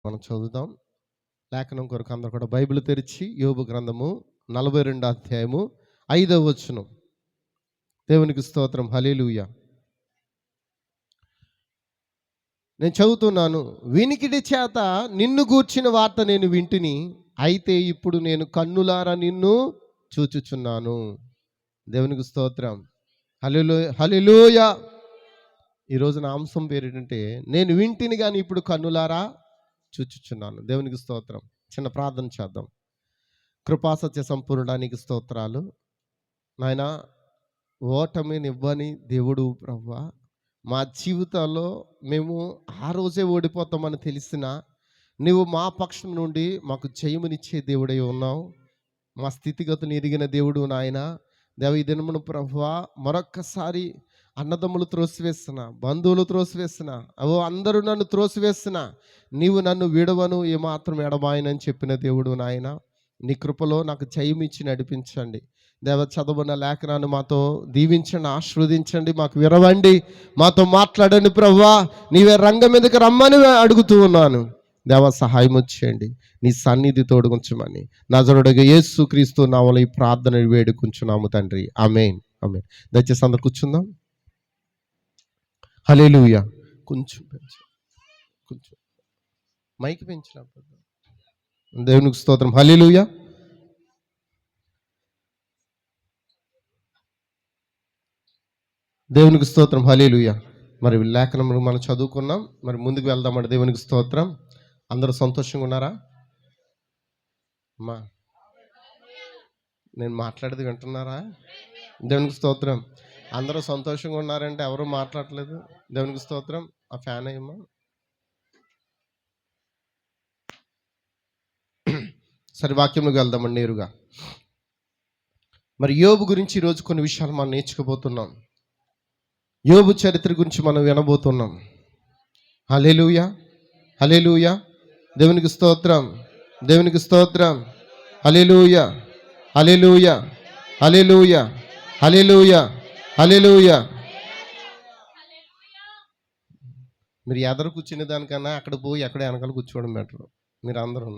మనం చదువుదాం. లేఖనం కొరకు అందరూ కూడా బైబిల్ తెరిచి యోబు గ్రంథము 42 అధ్యాయము 5వ వచనం. దేవునికి స్తోత్రం. హల్లెలూయా. నేను చదువుతున్నాను. వినికిడి చేత నిన్ను గూర్చిన వార్త నేను వింటిని, అయితే ఇప్పుడు నేను కన్నులారా నిన్ను చూచుచున్నాను. దేవునికి స్తోత్రం. హల్లెలూయా, హల్లెలూయా. ఈరోజు నా అంశం పేరు ఏంటంటే, నేను వింటిని కానీ ఇప్పుడు కన్నులారా చూచుచున్నాను. దేవునికి స్తోత్రం. చిన్న ప్రార్థన చేద్దాం. కృపాసత్య సంపూర్ణానికి స్తోత్రాలు నాయన. ఓటమినివ్వని దేవుడు ప్రభువా, మా జీవితాల్లో మేము ఆ రోజే ఓడిపోతామని తెలిసిన నీవు మా పక్షం నుండి మాకు జయమునిచ్చే దేవుడై ఉన్నావు. మా స్థితిగతులు ఎరిగిన దేవుడు నాయన. దేవ ఈ దినమును ప్రభువా, మరొక్కసారి అన్నదమ్ములు త్రోసివేస్తున్నా, బంధువులు త్రోసివేస్తున్నా, అందరూ నన్ను త్రోసివేస్తున్నా, నీవు నన్ను విడవను, ఏమాత్రం ఎడబాయనని చెప్పిన దేవుడు నాయన. నీ కృపలో నాకు జయమిచ్చి నడిపించండి దేవ. చదవన లేఖనాన్ని మాతో దీవించండి, ఆశీర్వదించండి, మాకు విరవండి, మాతో మాట్లాడండి ప్రభువా. నీవే రంగం మీదకి రమ్మని అడుగుతూ ఉన్నాను దేవ. సహాయం చేయండి, నీ సన్నిధి తోడుగుంచమని నజరుడగా యేసుక్రీస్తు నామములో ఈ ప్రార్థన వేడుకుంటున్నాము తండ్రి. ఆమేన్, ఆమేన్. దయచేసి అందరూ కూర్చుందాం. హల్లెలూయా. కొంచెం మైక్ పెంచినప్పుడు దేవునికి స్తోత్రం. హల్లెలూయా. దేవునికి స్తోత్రం. హల్లెలూయా. మరి లేఖనం మనం చదువుకున్నాం, మరి ముందుకు వెళ్దామండి. దేవునికి స్తోత్రం. అందరూ సంతోషంగా ఉన్నారా? అమ్మా, నేను మాట్లాడేది వింటున్నారా? దేవునికి స్తోత్రం. అందరూ సంతోషంగా ఉన్నారంటే ఎవరు మాట్లాడలేదు. దేవునికి స్తోత్రం. ఆ ఫ్యాన్ అయ్యమ్మా. సరే, వాక్యంలోకి వెళ్దామండి నేరుగా. మరి యోబు గురించి ఈరోజు కొన్ని విషయాలు మనం నేర్చుకోబోతున్నాం. యోబు చరిత్ర గురించి మనం వినబోతున్నాం. హల్లెలూయా, హల్లెలూయా. దేవునికి స్తోత్రం, దేవునికి స్తోత్రం. హల్లెలూయా, హల్లెలూయా, హల్లెలూయా, హల్లెలూయా, హల్లెలూయా. మీరు ఎదరు కూర్చునే దానికన్నా అక్కడ పోయి ఎక్కడ వెనకాల కూర్చోవడం బెటర్. మీరు అందరూ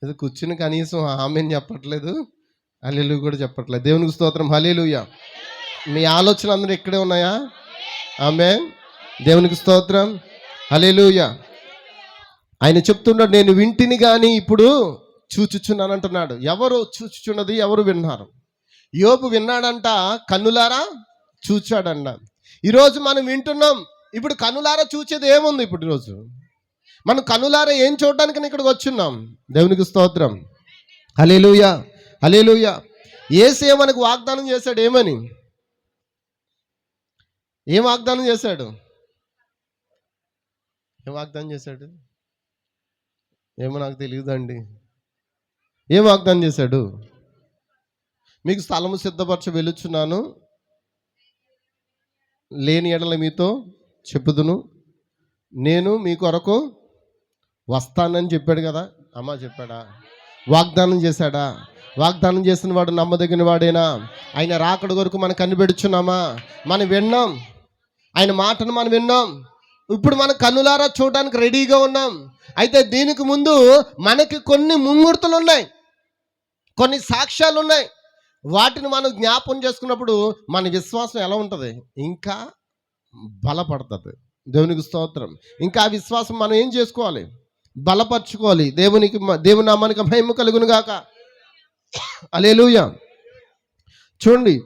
ఇది కూర్చుని కనీసం ఆమేన్ చెప్పట్లేదు, హల్లెలూయా కూడా చెప్పట్లేదు. దేవునికి స్తోత్రం. హల్లెలూయా. మీ ఆలోచనలు అందరూ ఇక్కడే ఉన్నాయా? ఆమేన్. దేవునికి స్తోత్రం. హల్లెలూయా. ఆయన చెప్తున్నాడు, నేను వింటిని కానీ ఇప్పుడు చూచుచున్నాను అంటున్నాడు. ఎవరు చూచుచున్నది? ఎవరు విన్నారు? యోబు విన్నాడంట, కన్నులారా చూచాడంట. ఈరోజు మనం వింటున్నాం, ఇప్పుడు కన్నులారా చూచేది ఏముంది? ఇప్పుడు ఈరోజు మనం కన్నులారా ఏం చూడడానికి ఇక్కడికి వచ్చున్నాం? దేవునికి స్తోత్రం. హల్లెలూయా, హల్లెలూయా. యేసే మనకు వాగ్దానం చేశాడు. ఏమని? ఏం వాగ్దానం చేశాడు? ఏం వాగ్దానం చేశాడు? ఏమో నాకు తెలియదండి. ఏం వాగ్దానం చేశాడు? మీకు స్థలము సిద్ధపరచ వెలుచున్నాను, లేని ఎడల మీతో చెప్పుదును, నేను మీ కొరకు వస్తానని చెప్పాడు కదా. అమ్మా చెప్పాడా? వాగ్దానం చేశాడా? వాగ్దానం చేసిన వాడు నమ్మదగిన వాడేనా? ఆయన రాకడ కొరకు మనం కనిపెడుచున్నామా? మనం విన్నాం, ఆయన మాటను మనం విన్నాం. ఇప్పుడు మనం కన్నులారా చూడడానికి రెడీగా ఉన్నాం. అయితే దీనికి ముందు మనకి కొన్ని ముమ్మూర్తులు ఉన్నాయి, కొన్ని సాక్ష్యాలు ఉన్నాయి. వాటిని మనం జ్ఞాపం చేసుకున్నప్పుడు మన విశ్వాసం ఎలా ఉంటుంది? ఇంకా బలపడుతుంది. దేవునికి స్తోత్రం. ఇంకా ఆ విశ్వాసం మనం ఏం చేసుకోవాలి? బలపరచుకోవాలి. దేవుని నామానికి మహిమ కలుగును గాక. హల్లెలూయా. చూడండి,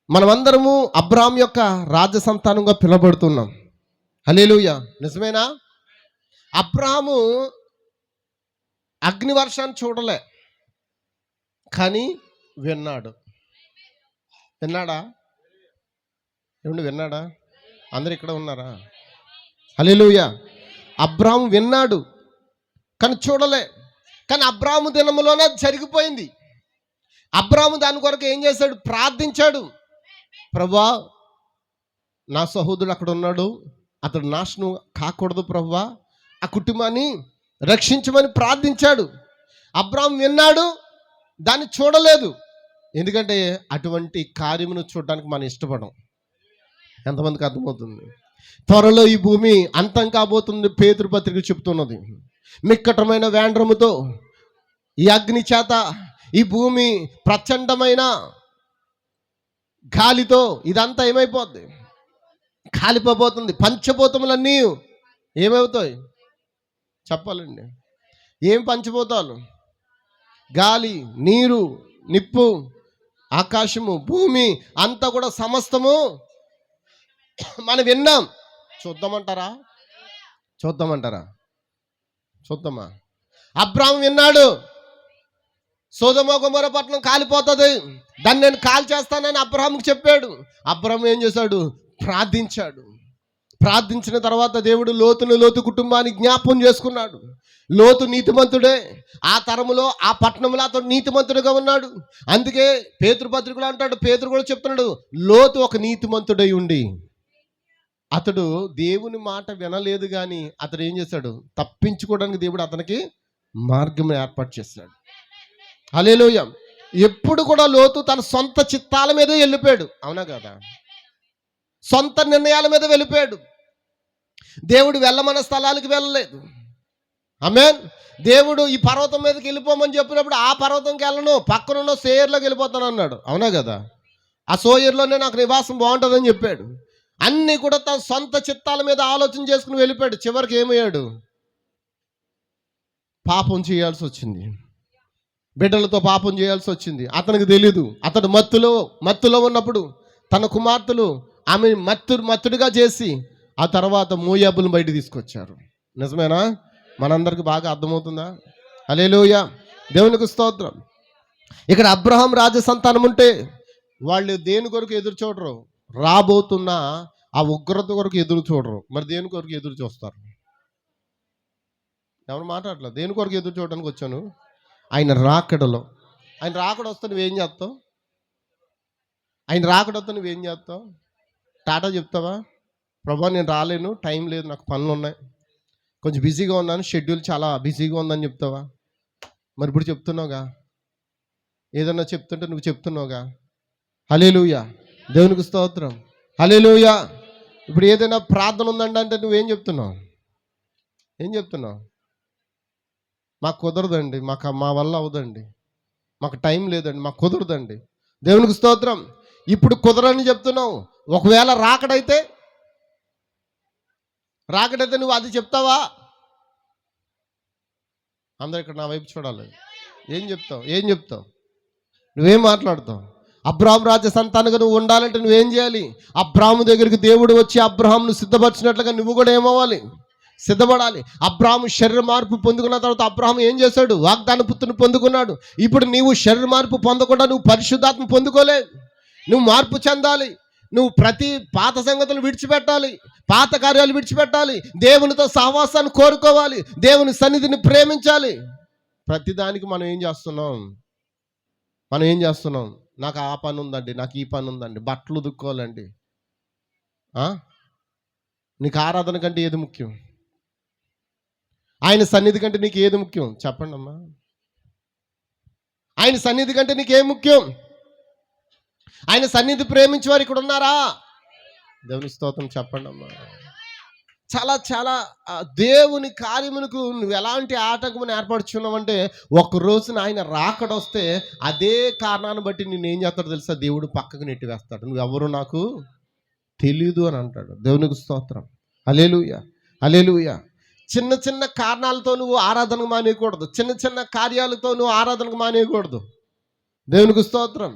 మనమందరము అబ్రాహాము యొక్క రాజ సంతానంగా పిలువబడుతున్నాం. హల్లెలూయా. నిజమేనా? అబ్రాహాము అగ్నివర్షాన్ని చూడలే, కానీ విన్నాడు. విన్నాడా? ఏమండి, విన్నాడా? అందరు ఇక్కడ ఉన్నారా? హల్లెలూయా. అబ్రాహాము విన్నాడు కానీ చూడలే. కానీ అబ్రాహాము దినములోనే జరిగిపోయింది. అబ్రాహాము దాని కొరకు ఏం చేశాడు? ప్రార్థించాడు. ప్రభువా, నా సహోదరుడు అక్కడ ఉన్నాడు, అతడు నాశనం కాకూడదు ప్రభువా, ఆ కుటుంబాన్ని రక్షించమని ప్రార్థించాడు. అబ్రాహాము విన్నాడు, దాన్ని చూడలేదు. ఎందుకంటే అటువంటి కార్యమును చూడడానికి మనం ఇష్టపడం. ఎంతమందికి అర్థమవుతుంది? త్వరలో ఈ భూమి అంతం కాబోతుంది. పేతురు పత్రిక చెప్తున్నది. మిక్కటమైన వేండ్రముతో, ఈ అగ్ని చేత, ఈ భూమి ప్రచండమైన గాలితో ఇదంతా ఏమైపోద్ది? కాలిపోబోతుంది. పంచభూతములన్నీ ఏమవుతాయి చెప్పాలండి? ఏం పంచభూతాలు? గాలి, నీరు, నిప్పు, ఆకాశము, భూమి అంతా కూడా సమస్తము మనం విన్నాం. చూద్దామంటారా? చూద్దామా? అబ్రాహాము విన్నాడు, సొదొమ గొమొర్రా పట్టణం కాలిపోతుంది, దాన్ని నేను కాల్ చేస్తానని అబ్రాహాముకి చెప్పాడు. అబ్రాహాము ఏం చేశాడు? ప్రార్థించాడు. ప్రార్థించిన తర్వాత దేవుడు లోతు కుటుంబాన్ని జ్ఞాపకం చేసుకున్నాడు. లోతు నీతిమంతుడే. ఆ తరములో, ఆ పట్టణంలో అతడు నీతిమంతుడిగా ఉన్నాడు. అందుకే పేతురు పత్రికలో అంటాడు, పేతురు కూడా చెప్తున్నాడు, లోతు ఒక నీతిమంతుడై ఉండి అతడు దేవుని మాట వినలేదు, కానీ అతడు ఏం చేశాడు? తప్పించుకోవడానికి దేవుడు అతనికి మార్గం ఏర్పాటు చేశాడు. హల్లెలూయా. ఎప్పుడు కూడా లోతు తన సొంత చిత్తాల మీద వెళ్ళిపోయాడు. అవునా కదా? సొంత నిర్ణయాల మీద వెళ్ళిపోయాడు. దేవుడు వెళ్ళమన్న స్థలాలకు వెళ్ళలేదు. ఆమేన్. దేవుడు ఈ పర్వతం మీదకి వెళ్ళిపోమని చెప్పినప్పుడు ఆ పర్వతంకి వెళ్ళను, పక్కనున్న సోయర్లోకి వెళ్ళిపోతాను అన్నాడు. అవునా కదా? ఆ సోయర్లోనే నాకు నివాసం బాగుంటుందని చెప్పాడు. అన్నీ కూడా తన సొంత చిత్తాల మీద ఆలోచన చేసుకుని వెళ్ళిపోయాడు. చివరికి ఏమయ్యాడు? పాపం చేయాల్సి వచ్చింది. బిడ్డలతో పాపం చేయాల్సి వచ్చింది. అతనికి తెలీదు. అతడు మత్తులో ఉన్నప్పుడు తన కుమార్తెలు ఆమె మత్తుడిగా చేసి ఆ తర్వాత మోయాబులను బయట తీసుకొచ్చారు. నిజమేనా? మనందరికి బాగా అర్థమవుతుందా? హల్లెలూయా. దేవునికి స్తోత్రం. ఇక్కడ అబ్రహాం రాజ సంతానం ఉంటే వాళ్ళు దేని కొరకు ఎదురు చూడరు? రాబోతున్న ఆ ఉగ్రత కొరకు ఎదురు చూడరు. మరి దేని కొరకు ఎదురు చూస్తారు? ఎవరు మాట్లాడలేదు. దేని కొరకు ఎదురు చూడడానికి వచ్చాను? ఆయన రాకడలో. ఆయన రాకడ వస్తే నువ్వేం చేస్తావు? టాటా చెప్తావా? ప్రభా నేను రాలేను, టైం లేదు, నాకు పనులు ఉన్నాయి, కొంచెం బిజీగా ఉన్నాను, షెడ్యూల్ చాలా బిజీగా ఉందని చెప్తావా? మరి ఇప్పుడు చెప్తున్నావుగా, ఏదన్నా చెప్తుంటే నువ్వు చెప్తున్నావుగా. హల్లెలూయా. దేవునికి స్తోత్రం. హల్లెలూయా. ఇప్పుడు ఏదైనా ప్రార్థన ఉందండి అంటే నువ్వేం చెప్తున్నావు? మాకు కుదరదండి, మా వల్ల అవదండి, మాకు టైం లేదండి, మాకు కుదరదండి. దేవునికి స్తోత్రం. ఇప్పుడు కుదరని చెప్తున్నావు. ఒకవేళ రాకడైతే నువ్వు అది చెప్తావా? అందరు ఇక్కడ నా వైపు చూడాలి. ఏం చెప్తావు? నువ్వేం మాట్లాడతావు? అబ్రాహాము రాజ్య సంతానంగా నువ్వు ఉండాలంటే నువ్వేం చేయాలి? అబ్రాహాము దగ్గరికి దేవుడు వచ్చి అబ్రాహామును సిద్ధపరిచినట్లుగా నువ్వు కూడా ఏమవ్వాలి? సిద్ధపడాలి. అబ్రాహాము శరీర మార్పు పొందుకున్న తర్వాత అబ్రాహాము ఏం చేశాడు? వాగ్దాన పుత్రుని పొందుకున్నాడు. ఇప్పుడు నీవు శరీర మార్పు పొందకుండా నువ్వు పరిశుద్ధాత్మ పొందుకోలేవు. నువ్వు మార్పు చెందాలి. నువ్వు ప్రతి పాత సంగతులు విడిచిపెట్టాలి, పాత కార్యాలు విడిచిపెట్టాలి, దేవునితో సహవాసాన్ని కోరుకోవాలి, దేవుని సన్నిధిని ప్రేమించాలి. ప్రతిదానికి మనం ఏం చేస్తున్నాం? నాకు ఆ పని ఉందండి, నాకు ఈ పని ఉందండి, బట్టలు ఉతుక్కోవాలండి. నీకు ఆరాధన కంటే ఏది ముఖ్యం? ఆయన సన్నిధి కంటే నీకు ఏది ముఖ్యం? చెప్పండి అమ్మా. ఆయన సన్నిధి కంటే నీకేం ముఖ్యం? ఆయన సన్నిధి ప్రేమించే వారు ఇక్కడ ఉన్నారా? దేవుని స్తోత్రం చెప్పండి అమ్మా. చాలా చాలా దేవుని కార్యములకు నువ్వు ఎలాంటి ఆటంకమును ఏర్పరచుకున్నావంటే, ఒక రోజున ఆయన రాకడొస్తే అదే కారణాన్ని బట్టి నేను ఏం చేస్తాడో తెలుసా? దేవుడు పక్కకు నెట్టి వేస్తాడు. నువ్వెవరు నాకు తెలీదు అని అంటాడు. దేవునికి స్తోత్రం. హల్లెలూయా. హల్లెలూయా. చిన్న చిన్న కారణాలతో నువ్వు ఆరాధనకు మానేయకూడదు. చిన్న చిన్న కార్యాలతో నువ్వు ఆరాధనకు మానేయకూడదు. దేవునికి స్తోత్రం.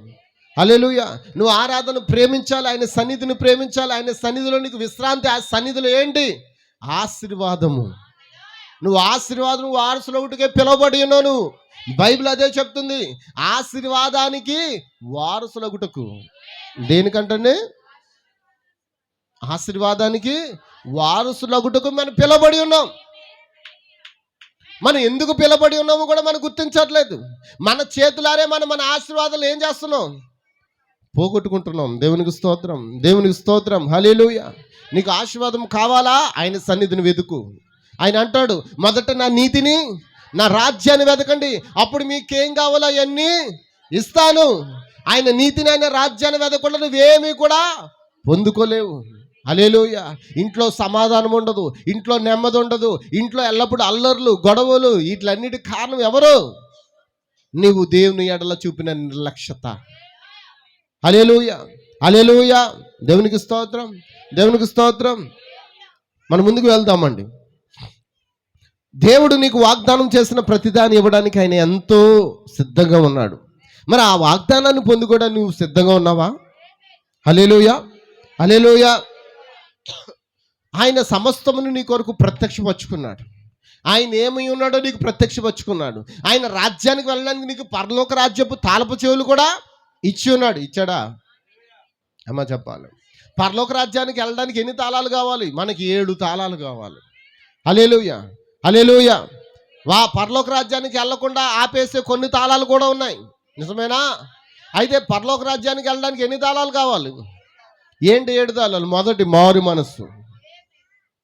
హల్లెలూయా. నువ్వు ఆరాధన ప్రేమించాలి, ఆయన సన్నిధిని ప్రేమించాలి. ఆయన సన్నిధిలో నీకు విశ్రాంతి. ఆ సన్నిధిలో ఏంటి? ఆశీర్వాదము. నువ్వు ఆశీర్వాదం వారసులొకటికే పిలువబడి ఉన్నావు. బైబిల్ అదే చెప్తుంది. ఆశీర్వాదానికి వారసులొకటకు. దేనికంటే ఆశీర్వాదానికి వారసులొకటకు మనం పిలువబడి ఉన్నాం. మనం ఎందుకు పిలువబడి ఉన్నామో కూడా మనం గుర్తించట్లేదు. మన చేతులారే మన ఆశీర్వాదాలు ఏం చేస్తున్నాం? పోగొట్టుకుంటున్నాం. దేవునికి స్తోత్రం. దేవునికి స్తోత్రం. హల్లెలూయా. నీకు ఆశీర్వాదం కావాలా? ఆయన సన్నిధిని వెతుకు. ఆయన అంటాడు, మొదట నా నీతిని, నా రాజ్యాన్ని వెతకండి, అప్పుడు మీకేం కావాలో అవన్నీ ఇస్తాను. ఆయన నీతిని, ఆయన రాజ్యాన్ని వెతకకుండా నువ్వేమీ కూడా పొందుకోలేవు. హల్లెలూయా. ఇంట్లో సమాధానం ఉండదు, ఇంట్లో నెమ్మది ఉండదు, ఇంట్లో ఎల్లప్పుడూ అల్లర్లు, గొడవలు. వీటిలన్నిటికి కారణం ఎవరు? నీవు దేవుని ఎడల చూపిన నిర్లక్ష్యత. హల్లెలూయా, హల్లెలూయా. దేవునికి స్తోత్రం, దేవునికి స్తోత్రం. మనం ముందుకు వెళ్దామండి. దేవుడు నీకు వాగ్దానం చేసిన ప్రతిదాన్ని ఇవ్వడానికి ఆయన ఎంతో సిద్ధంగా ఉన్నాడు. మరి ఆ వాగ్దానాన్ని పొందుకోవడానికి నువ్వు సిద్ధంగా ఉన్నావా? హల్లెలూయా, హల్లెలూయా. ఆయన సమస్తమును నీ కొరకు ప్రత్యక్షపరుచుకున్నాడు. ఆయన ఏమై ఉన్నాడో నీకు ప్రత్యక్షపరుచుకున్నాడు. ఆయన రాజ్యానికి వెళ్ళడానికి నీకు పరలోక రాజ్యపు తాళపు చెవులు కూడా ఇచ్చి ఉన్నాడు. ఇచ్చాడా అమ్మ? చెప్పాలి. పరలోక రాజ్యానికి వెళ్ళడానికి ఎన్ని తాళాలు కావాలి? మనకి 7 తాళాలు కావాలి. హల్లెలూయా, హల్లెలూయా. పరలోక రాజ్యానికి వెళ్ళకుండా ఆపేసే కొన్ని తాళాలు కూడా ఉన్నాయి. నిజమేనా? అయితే పరలోక రాజ్యానికి వెళ్ళడానికి ఎన్ని తాళాలు కావాలి? ఏంటి 7 తాళాలు? మొదటి, మారు మనస్సు.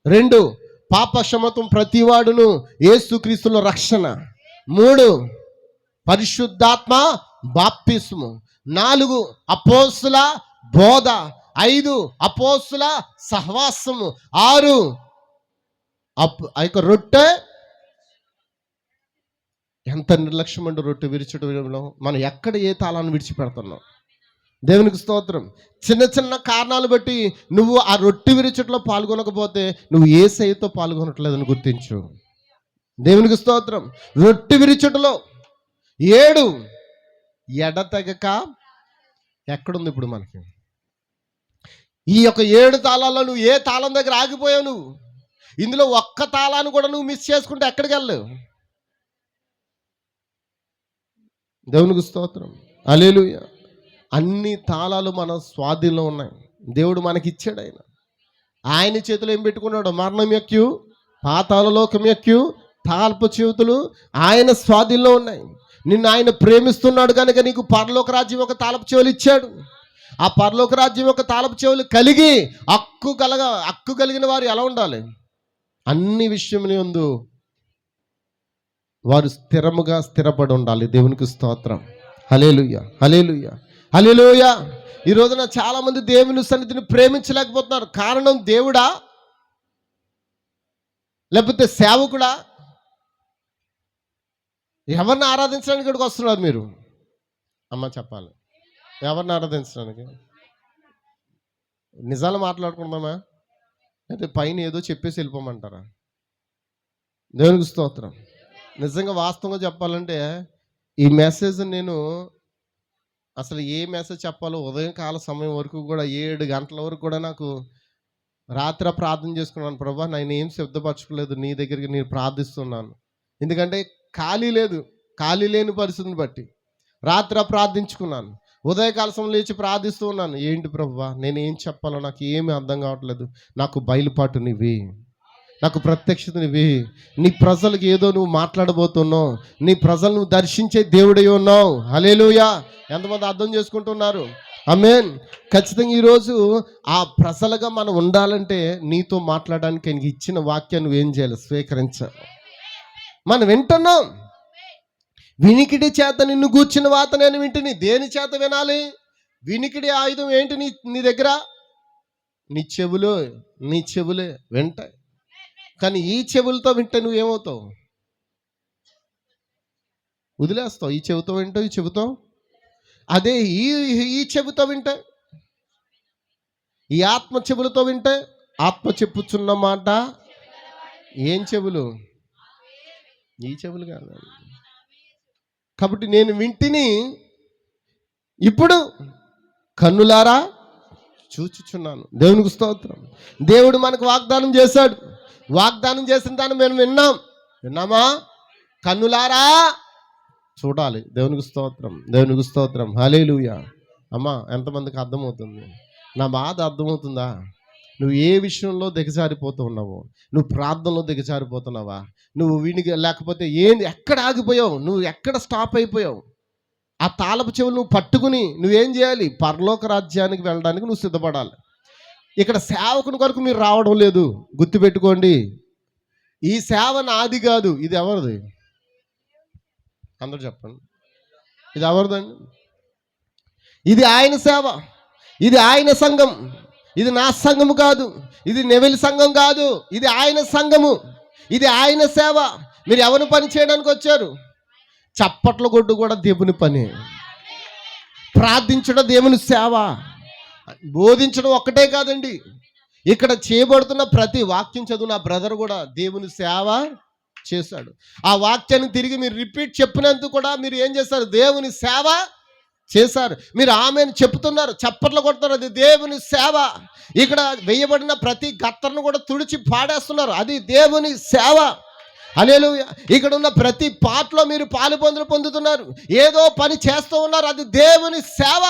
2, పాప క్షమత్వం ప్రతివాడును యేసుక్రీస్తులో రక్షణ. 3, పరిశుద్ధాత్మ బాప్తిస్ము. 4, అపోస్తుల బోధ. 5, అపోస్తుల సహవాసము. 6, రొట్టె. ఎంత నిర్లక్ష్యం అండి రొట్టె విరిచడంలో. మనం ఎక్కడ ఏ తాళాన్ని విడిచిపెడుతున్నాం? దేవునికి స్తోత్రం. చిన్న చిన్న కారణాలు బట్టి నువ్వు ఆ రొట్టె విరిచట్లో పాల్గొనకపోతే నువ్వు యేసయ్యతో పాల్గొనట్లేదని గుర్తించు. దేవునికి స్తోత్రం. రొట్టె విరిచటలో 7 ఎడతెగక ఎక్కడుంది ఇప్పుడు మనకి? ఈ యొక్క 7 తాళాల్లో నువ్వు ఏ తాళం దగ్గర ఆగిపోయావు? నువ్వు ఇందులో ఒక్క తాళాన్ని కూడా నువ్వు మిస్ చేసుకుంటే ఎక్కడికి వెళ్ళలేవు. దేవునికి స్తోత్రం, హల్లెలూయా. అన్ని తాళాలు మన స్వాధీనంలో ఉన్నాయి. దేవుడు మనకి ఇచ్చాడు. ఆయన చేతిలో ఏం పెట్టుకున్నాడు? మరణం యొక్కయు పాతాళ లోకం యొక్కయు తాళపు చెవుతులు ఆయన స్వాధీనంలో ఉన్నాయి. నిన్ను ఆయన ప్రేమిస్తున్నాడు కనుక నీకు పరలోక రాజ్యం ఒక తాళపు చెవులు ఇచ్చాడు. ఆ పరలోక రాజ్యం యొక్క తాళపు చెవులు కలిగి హక్కు కలిగిన వారు ఎలా ఉండాలి? అన్ని విషయముల యందు వారు స్థిరపడి ఉండాలి. దేవునికి స్తోత్రం, హల్లెలూయా, హల్లెలూయా, హల్లెలూయా. ఈ రోజున చాలా మంది దేవుని సన్నిధిని ప్రేమించలేకపోతున్నారు. కారణం దేవుడా లేకపోతే సేవకుడా? ఎవరిని ఆరాధించడానికి ఇక్కడికి వస్తున్నారు మీరు? అమ్మ చెప్పాలి. ఎవరిని ఆరాధించడానికి? నిజాలు మాట్లాడుకుందామా అయితే పైన ఏదో చెప్పేసి వెళ్ళిపోమంటారా? దేవునికి స్తోత్రం. నిజంగా వాస్తవంగా చెప్పాలంటే ఈ మెసేజ్ నేను అసలు ఏ మెసేజ్ చెప్పాలో ఉదయం కాల సమయం వరకు కూడా 7 గంటల వరకు కూడా నాకు రాత్రి ప్రార్థన చేసుకున్నాను. ప్రభా, నేను ఏం సిద్ధపరచుకోలేదు, నీ దగ్గరికి నేను ప్రార్థిస్తున్నాను. ఎందుకంటే ఖాళీ లేని పరిస్థితిని బట్టి రాత్రి ప్రార్థించుకున్నాను. ఉదయకాల సమయం లేచి ప్రార్థిస్తూ ఉన్నాను. ఏంటి ప్రభువా, నేను ఏం చెప్పాలో నాకు ఏమీ అర్థం కావట్లేదు. నాకు బయలుపాటు నీవి, నాకు ప్రత్యక్షత నీవి. నీ ప్రజలకు ఏదో నువ్వు మాట్లాడబోతున్నావు. నీ ప్రజలు నువ్వు దర్శించే దేవుడై ఉన్నావు. హల్లెలూయా. ఎంతమంది అర్థం చేసుకుంటున్నారు? ఆమేన్. ఖచ్చితంగా ఈరోజు ఆ ప్రజలుగా మనం ఉండాలంటే నీతో మాట్లాడడానికి ఆయనకి ఇచ్చిన వాక్యాన్ని నువ్వేం చేయాలి? స్వీకరించాలి. మనం వింటున్నాం. వినికిడి చేత నిన్ను గూర్చిన వాత నేను వింటిని. దేని చేత వినాలి? వినికిడి ఆయుధం ఏంటి నీ దగ్గర? నీ చెవులే వింటాయి. కానీ ఈ చెవులతో వింటే నువ్వేమవుతావు? వదిలేస్తావు. ఈ చెవితో వింటావు, ఈ చెవితో. అదే ఈ చెవితో వింటే, ఈ ఆత్మ చెవులతో వింటే, ఆత్మ చెప్పుచున్న మాట ఏం చెవులు? ఈ చెవులు కాదు. కాబట్టి నేను వింటిని, ఇప్పుడు కన్నులారా చూచుచున్నాను. దేవునికి స్తోత్రం. దేవుడు మనకు వాగ్దానం చేశాడు. వాగ్దానం చేసిన దాన్ని మేము విన్నామా? కన్నులారా చూడాలి. దేవునికి స్తోత్రం, దేవునికి స్తోత్రం, హల్లెలూయా. అమ్మా, ఎంతమందికి అర్థమవుతుంది నా బాధ? అర్థమవుతుందా? నువ్వు ఏ విషయంలో దిగజారిపోతూ ఉన్నావు? నువ్వు ప్రార్థనలో దిగజారిపోతున్నావా? నువ్వు లేకపోతే ఏంది? ఎక్కడ ఆగిపోయావు? నువ్వు ఎక్కడ స్టాప్ అయిపోయావు? ఆ తాళపు చెవులు నువ్వు పట్టుకుని నువ్వేం చేయాలి? పరలోక రాజ్యానికి వెళ్ళడానికి నువ్వు సిద్ధపడాలి. ఇక్కడ సేవకుని కొరకు మీరు రావడం లేదు. గుర్తుపెట్టుకోండి, ఈ సేవ నాది కాదు. ఇది ఎవరిది? అందరూ చెప్పండి. ఇది ఎవరిదండి? ఇది ఆయన సేవ, ఇది ఆయన సంఘం. ఇది నా సంఘము కాదు, ఇది నెవెలి సంఘం కాదు, ఇది ఆయన సంఘము, ఇది ఆయన సేవ. మీరు ఎవరిని పని చేయడానికి వచ్చారు? చప్పట్ల కొట్టు కూడా దేవుని పని, ప్రార్థించడం దేవుని సేవ, బోధించడం ఒక్కటే కాదండి. ఇక్కడ చేయబడుతున్న ప్రతి వాక్యం చదువు నా బ్రదర్ కూడా దేవుని సేవ చేశాడు. ఆ వాక్యాన్ని తిరిగి మీరు రిపీట్ చెప్పినందుకు కూడా మీరు ఏం చేస్తారు? దేవుని సేవ చేశారు. మీరు ఆమెను చెప్తున్నారు, చప్పట్లు కొడుతున్నారు, అది దేవుని సేవ. ఇక్కడ వేయబడిన ప్రతి గత్తర్ను కూడా తుడిచి పాడేస్తున్నారు, అది దేవుని సేవ. హల్లెలూయా. ఇక్కడ ఉన్న ప్రతి పాటలో మీరు పాలు పొందుతున్నారు, ఏదో పని చేస్తూ ఉన్నారు, అది దేవుని సేవ.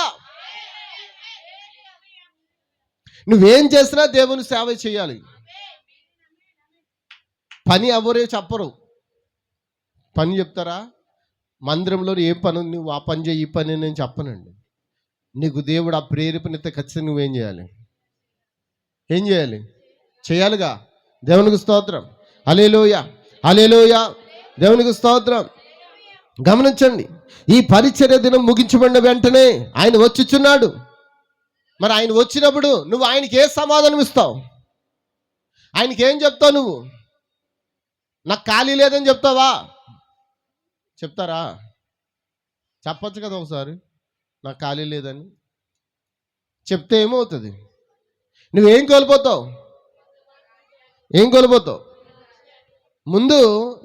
నువ్వేం చేసినా దేవుని సేవ చేయాలి. పని ఎవరే చెప్పరు, పని చెప్తారా? మందిరంలో ఏ పని ఉంది, నువ్వు ఆ పని చేయి, ఈ పని నేను చెప్పనండి. నీకు దేవుడు ఆ ప్రేరేపణితే ఖచ్చితంగా నువ్వేం చేయాలి? ఏం చేయాలి? చేయాలిగా. దేవునికి స్తోత్రం. హల్లెలూయా, హల్లెలూయా, దేవునికి స్తోత్రం. గమనించండి, ఈ పరిచర్య దినం ముగించబడిన వెంటనే ఆయన వచ్చుచున్నాడు. మరి ఆయన వచ్చినప్పుడు నువ్వు ఆయనకి ఏ సమాధానం ఇస్తావు? ఆయనకి ఏం చెప్తావు? నువ్వు నాకు ఖాళీ లేదని చెప్తావా? చెప్తారా? చెప్పచ్చు కదా ఒకసారి, నాకు ఖాళీ లేదని చెప్తే ఏమవుతుంది? నువ్వేం కోల్పోతావు? ఏం కోల్పోతావు? ముందు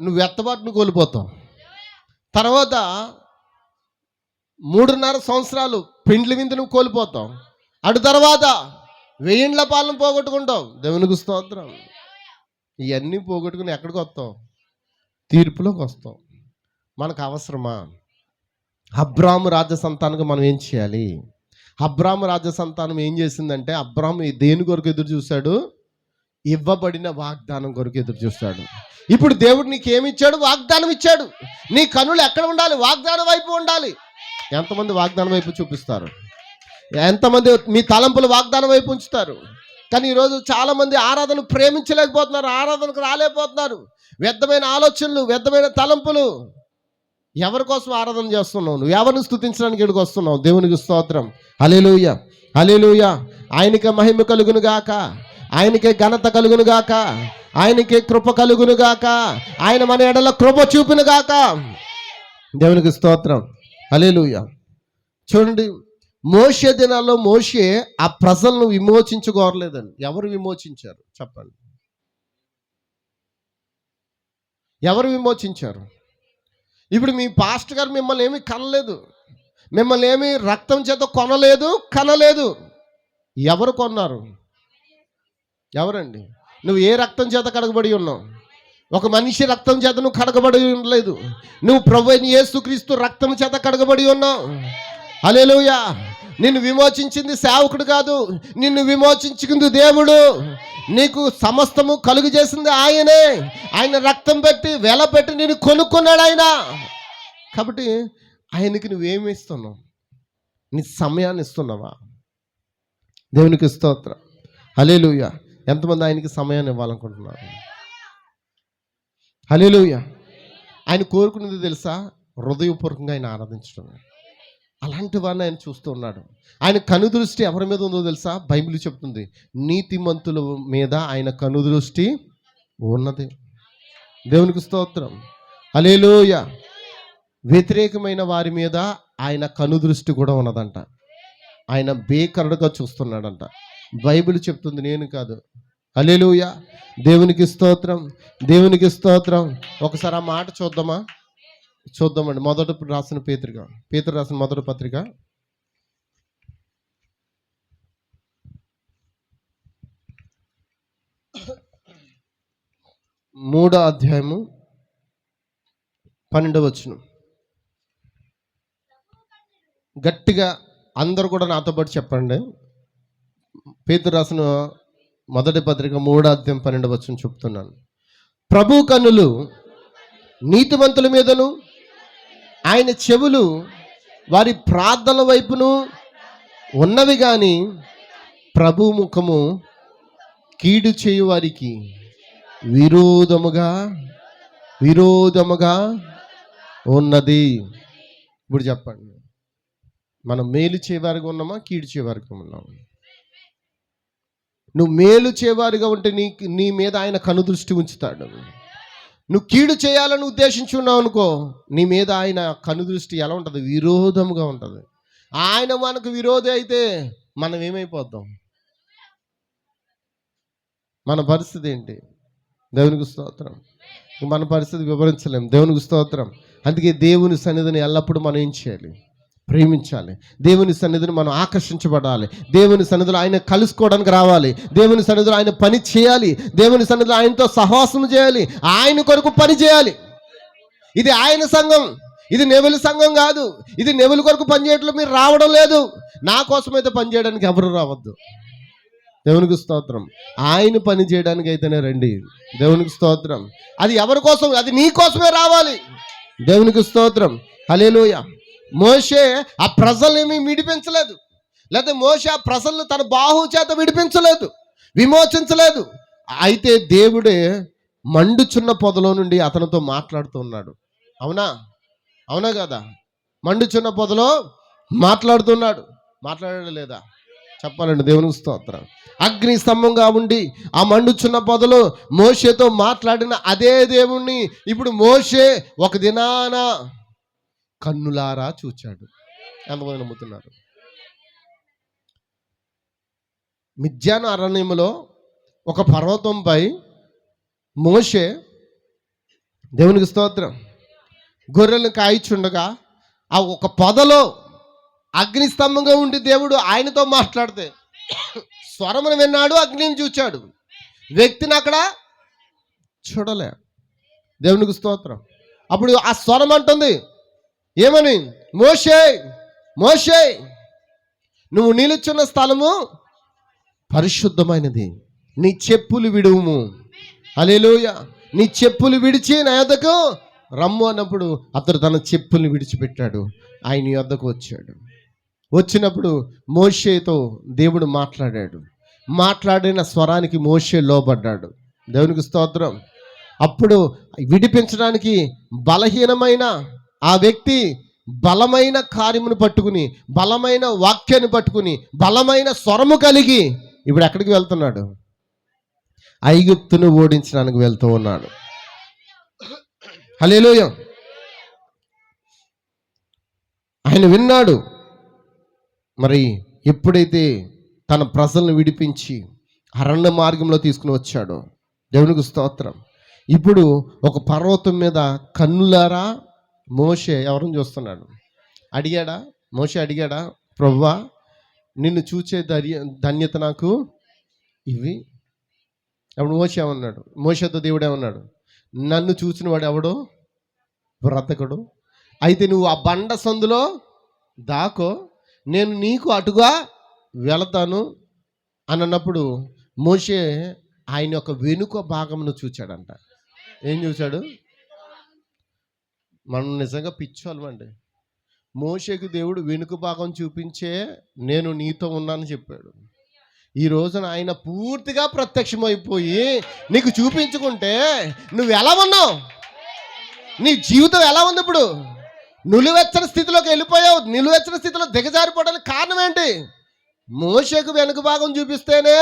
నువ్వు ఎత్తబాటును కోల్పోతావు, తర్వాత 3.5 సంవత్సరాలు పెండ్లి విందు నువ్వు కోల్పోతావు, అటు తర్వాత 1000 పాలన పోగొట్టుకుంటావు. దేవునికి స్తోత్రం. ఇవన్నీ పోగొట్టుకుని ఎక్కడికి వస్తావు? తీర్పులోకి వస్తావు. మనకు అవసరమా? అబ్రాము రాజ్య సంతానంగా మనం ఏం చేయాలి? అబ్రాము రాజ్య సంతానం ఏం చేసిందంటే, అబ్రాము దేని కొరకు ఎదురు చూశాడు? ఇవ్వబడిన వాగ్దానం కొరకు ఎదురు చూస్తాడు. ఇప్పుడు దేవుడు నీకు ఏమి ఇచ్చాడు? వాగ్దానం ఇచ్చాడు. నీ కనులు ఎక్కడ ఉండాలి? వాగ్దానం వైపు ఉండాలి. ఎంతమంది వాగ్దానం వైపు చూపిస్తారు? ఎంతమంది మీ తలంపులు వాగ్దానం వైపు ఉంచుతారు? కానీ ఈరోజు చాలామంది ఆరాధన ప్రేమించలేకపోతున్నారు, ఆరాధనకు రాలేకపోతున్నారు. వ్యర్థమైన ఆలోచనలు, వ్యర్థమైన తలంపులు. ఎవరి కోసం ఆరాధన చేస్తున్నావు? నువ్వు ఎవరిని స్తుతించడానికి ఇక్కడికి వస్తున్నావు? దేవునికి స్తోత్రం. హల్లెలూయా, హల్లెలూయా. ఆయనకే మహిమ కలుగును గాక, ఆయనకే ఘనత కలుగును గాక, ఆయనకే కృప కలుగును గాక, ఆయన మన ఎడల కృప చూపును గాక. దేవునికి స్తోత్రం. హల్లెలూయా. చూడండి, మోషే దినాల్లో మోషే ఆ ప్రజలను విమోచించుకోరలేదండి. ఎవరు విమోచించారు చెప్పండి? ఎవరు విమోచించారు? ఇప్పుడు మీ పాస్టర్ గారు మిమ్మల్ని ఏమీ కనలేదు, మిమ్మల్ని ఏమీ రక్తం చేత కొనలేదు, కనలేదు. ఎవరు కొన్నారు? ఎవరండి? నువ్వు ఏ రక్తం చేత కడగబడి ఉన్నావు? ఒక మనిషి రక్తం చేత నువ్వు కడగబడి ఉండలేదు, నువ్వు ప్రభువైన యేసుక్రీస్తు రక్తం చేత కడగబడి ఉన్నావు. హల్లెలూయా. నిన్ను విమోచించింది సేవకుడు కాదు, నిన్ను విమోచించుకుంది దేవుడు. నీకు సమస్తము కలుగు చేసింది ఆయనే. ఆయన రక్తం పెట్టి వెల పెట్టి నేను కొనుక్కున్నాడు ఆయన. కాబట్టి ఆయనకి నువ్వేమి ఇస్తున్నావు? నీ సమయాన్ని ఇస్తున్నావా? దేవునికి స్తోత్రం. హల్లెలూయా. ఎంతమంది ఆయనకి సమయాన్ని ఇవ్వాలనుకుంటున్నారు? హల్లెలూయా. ఆయన కోరుకున్నది తెలుసా? హృదయపూర్వకంగా ఆయన ఆరాధించడం. అలాంటి వాడిని ఆయన చూస్తూ ఉన్నాడు. ఆయన కనుదృష్టి ఎవరి మీద ఉందో తెలుసా? బైబిల్ చెప్తుంది, నీతిమంతుల మీద ఆయన కనుదృష్టి ఉన్నది. దేవునికి స్తోత్రం. హల్లెలూయా. వ్యతిరేకమైన వారి మీద ఆయన కనుదృష్టి కూడా ఉన్నదంట. ఆయన బేకరుడుగా చూస్తున్నాడంట. బైబిల్ చెప్తుంది, నేను కాదు. హల్లెలూయా. దేవునికి స్తోత్రం, దేవునికి స్తోత్రం. ఒకసారి ఆ మాట చూద్దామండి. పేతురు రాసిన మొదటి పత్రిక 3వ అధ్యాయము 12వ వచనం. గట్టిగా అందరూ కూడా నాతో పాటు చెప్పండి. పేతురు రాసిన మొదటి పత్రిక 3వ అధ్యాయం 12వ వచనం చెప్తున్నాను. ప్రభు కన్నులు నీతిమంతుల మీదను, ఆయన చెవులు వారి ప్రార్థనల వైపును ఉన్నవి కానీ ప్రభు ముఖము కీడు చేయు వారికి విరోధముగా ఉన్నది. ఇప్పుడు చెప్పండి, మనం మేలు చేయవారికి ఉన్నామా, కీడు చేయవారికి ఉన్నామా? నువ్వు మేలు చేయవారిగా ఉంటే నీ మీద ఆయన కనుదృష్టి ఉంచుతాడు. నువ్వు కీడు చేయాలని ఉద్దేశించున్నావు అనుకో, నీ మీద ఆయన కనుదృష్టి ఎలా ఉంటుంది? విరోధంగా ఉంటుంది. ఆయన మనకు విరోధి అయితే మనం ఏమైపోతాం? మన పరిస్థితి ఏంటి? దేవునికి స్తోత్రం. మన పరిస్థితి వివరించలేం. దేవునికి స్తోత్రం. అందుకే దేవుని సన్నిధిని ఎల్లప్పుడూ మనం ఏం చేయాలి? ప్రేమించాలి. దేవుని సన్నిధిని మనం ఆకర్షించబడాలి. దేవుని సన్నిధిలో ఆయన కలుసుకోవడానికి రావాలి. దేవుని సన్నిధిలో ఆయన పని చేయాలి. దేవుని సన్నిధిలో ఆయనతో సహవాసం చేయాలి. ఆయన కొరకు పని చేయాలి. ఇది ఆయన సంఘం, ఇది నెవలి సంఘం కాదు. ఇది నెవలి కొరకు పనిచేయట్లో మీరు రావడం లేదు. నా కోసమైతే పని చేయడానికి ఎవరు రావద్దు. దేవునికి స్తోత్రం. ఆయన పని చేయడానికి అయితేనే రండి. దేవునికి స్తోత్రం. అది ఎవరి కోసం? అది నీ కోసమే రావాలి. దేవునికి స్తోత్రం. హల్లెలూయా. మోషే ఆ ప్రజల్ని విడిపించలేదు, లేకపోతే మోషే ఆ ప్రజలను తన బాహు చేత విడిపించలేదు, విమోచించలేదు. అయితే దేవుడే మండుచున్న పొదలో నుండి అతనితో మాట్లాడుతున్నాడు. అవునా? అవునా కదా? మండుచున్న పొదలో మాట్లాడుతున్నాడు. మాట్లాడడం లేదా? చెప్పాలండి. దేవునికి స్తోత్రం. అగ్ని స్తంభంగా ఉండి ఆ మండుచున్న పొదలో మోషేతో మాట్లాడిన అదే దేవుణ్ణి ఇప్పుడు మోషే ఒక దినాన కన్నులారా చూచాడు. ఎంతమంది నమ్ముతున్నారు? మిద్యాను అరణ్యములో ఒక పర్వతంపై మోషే, దేవునికి స్తోత్రం, గొర్రెలను కాయిచుండగా ఆ ఒక పొదలో అగ్నిస్తంభంగా ఉండి దేవుడు ఆయనతో మాట్లాడితే స్వరమును విన్నాడు, అగ్నిని చూచాడు. వ్యక్తిని అక్కడ చూడలే. దేవునికి స్తోత్రం. అప్పుడు ఆ స్వరం అంటుంది ఏమని? మోషే, మోషే, నువ్వు నిలుచున్న స్థలము పరిశుద్ధమైనది, నీ చెప్పులు విడువుము. హల్లెలూయా. నీ చెప్పులు విడిచి నా యొద్దకు రమ్ము అన్నప్పుడు అతడు తన చెప్పుల్ని విడిచిపెట్టాడు. ఆయన యొద్దకు వచ్చాడు. వచ్చినప్పుడు మోషేతో దేవుడు మాట్లాడాడు. మాట్లాడిన స్వరానికి మోషే లోబడ్డాడు. దేవునికి స్తోత్రం. అప్పుడు విడిపించడానికి బలహీనమైన ఆ వ్యక్తి బలమైన కార్యమును పట్టుకుని, బలమైన వాక్యాన్ని పట్టుకుని, బలమైన స్వరము కలిగి ఇప్పుడు ఎక్కడికి వెళ్తున్నాడు? ఐగుప్తును ఓడించడానికి వెళ్తూ ఉన్నాడు. హల్లెలూయా. ఆయన విన్నాడు. మరి ఎప్పుడైతే తన ప్రజలను విడిపించి అరణ్య మార్గంలో తీసుకుని వచ్చాడో, దేవునికి స్తోత్రం, ఇప్పుడు ఒక పర్వతం మీద కన్నులారా మోషే ఎవరిని చూస్తున్నాడు? అడిగాడా? మోషే అడిగాడా, ప్రభువా నిన్ను చూచే ధన్యత నాకు ఇవి? అప్పుడు మోషే ఏమన్నాడు? మోషేతో దేవుడు ఏమన్నాడు? నన్ను చూసిన వాడు ఎవడో బ్రతకడు. అయితే నువ్వు ఆ బండ సందులో దాకో, నేను నీకు అటుగా వెళతాను అని అన్నప్పుడు మోషే ఆయన యొక్క వెనుక భాగమును చూచాడంట. ఏం చూశాడు? మనం నిజంగా పిచ్చోళ్ళమండి. మోషేకు దేవుడు వెనుక భాగం చూపించే నేను నీతో ఉన్నానని చెప్పాడు. ఈ రోజున ఆయన పూర్తిగా ప్రత్యక్షమైపోయి నీకు చూపించుకుంటే నువ్వు ఎలా ఉన్నావు? నీ జీవితం ఎలా ఉంది? ఇప్పుడు నిలువెచ్చని స్థితిలోకి వెళ్ళిపోయావు. నిలువెచ్చని స్థితిలో దిగజారిపోవడానికి కారణం ఏంటి? మోషేకు వెనుక భాగం చూపిస్తేనే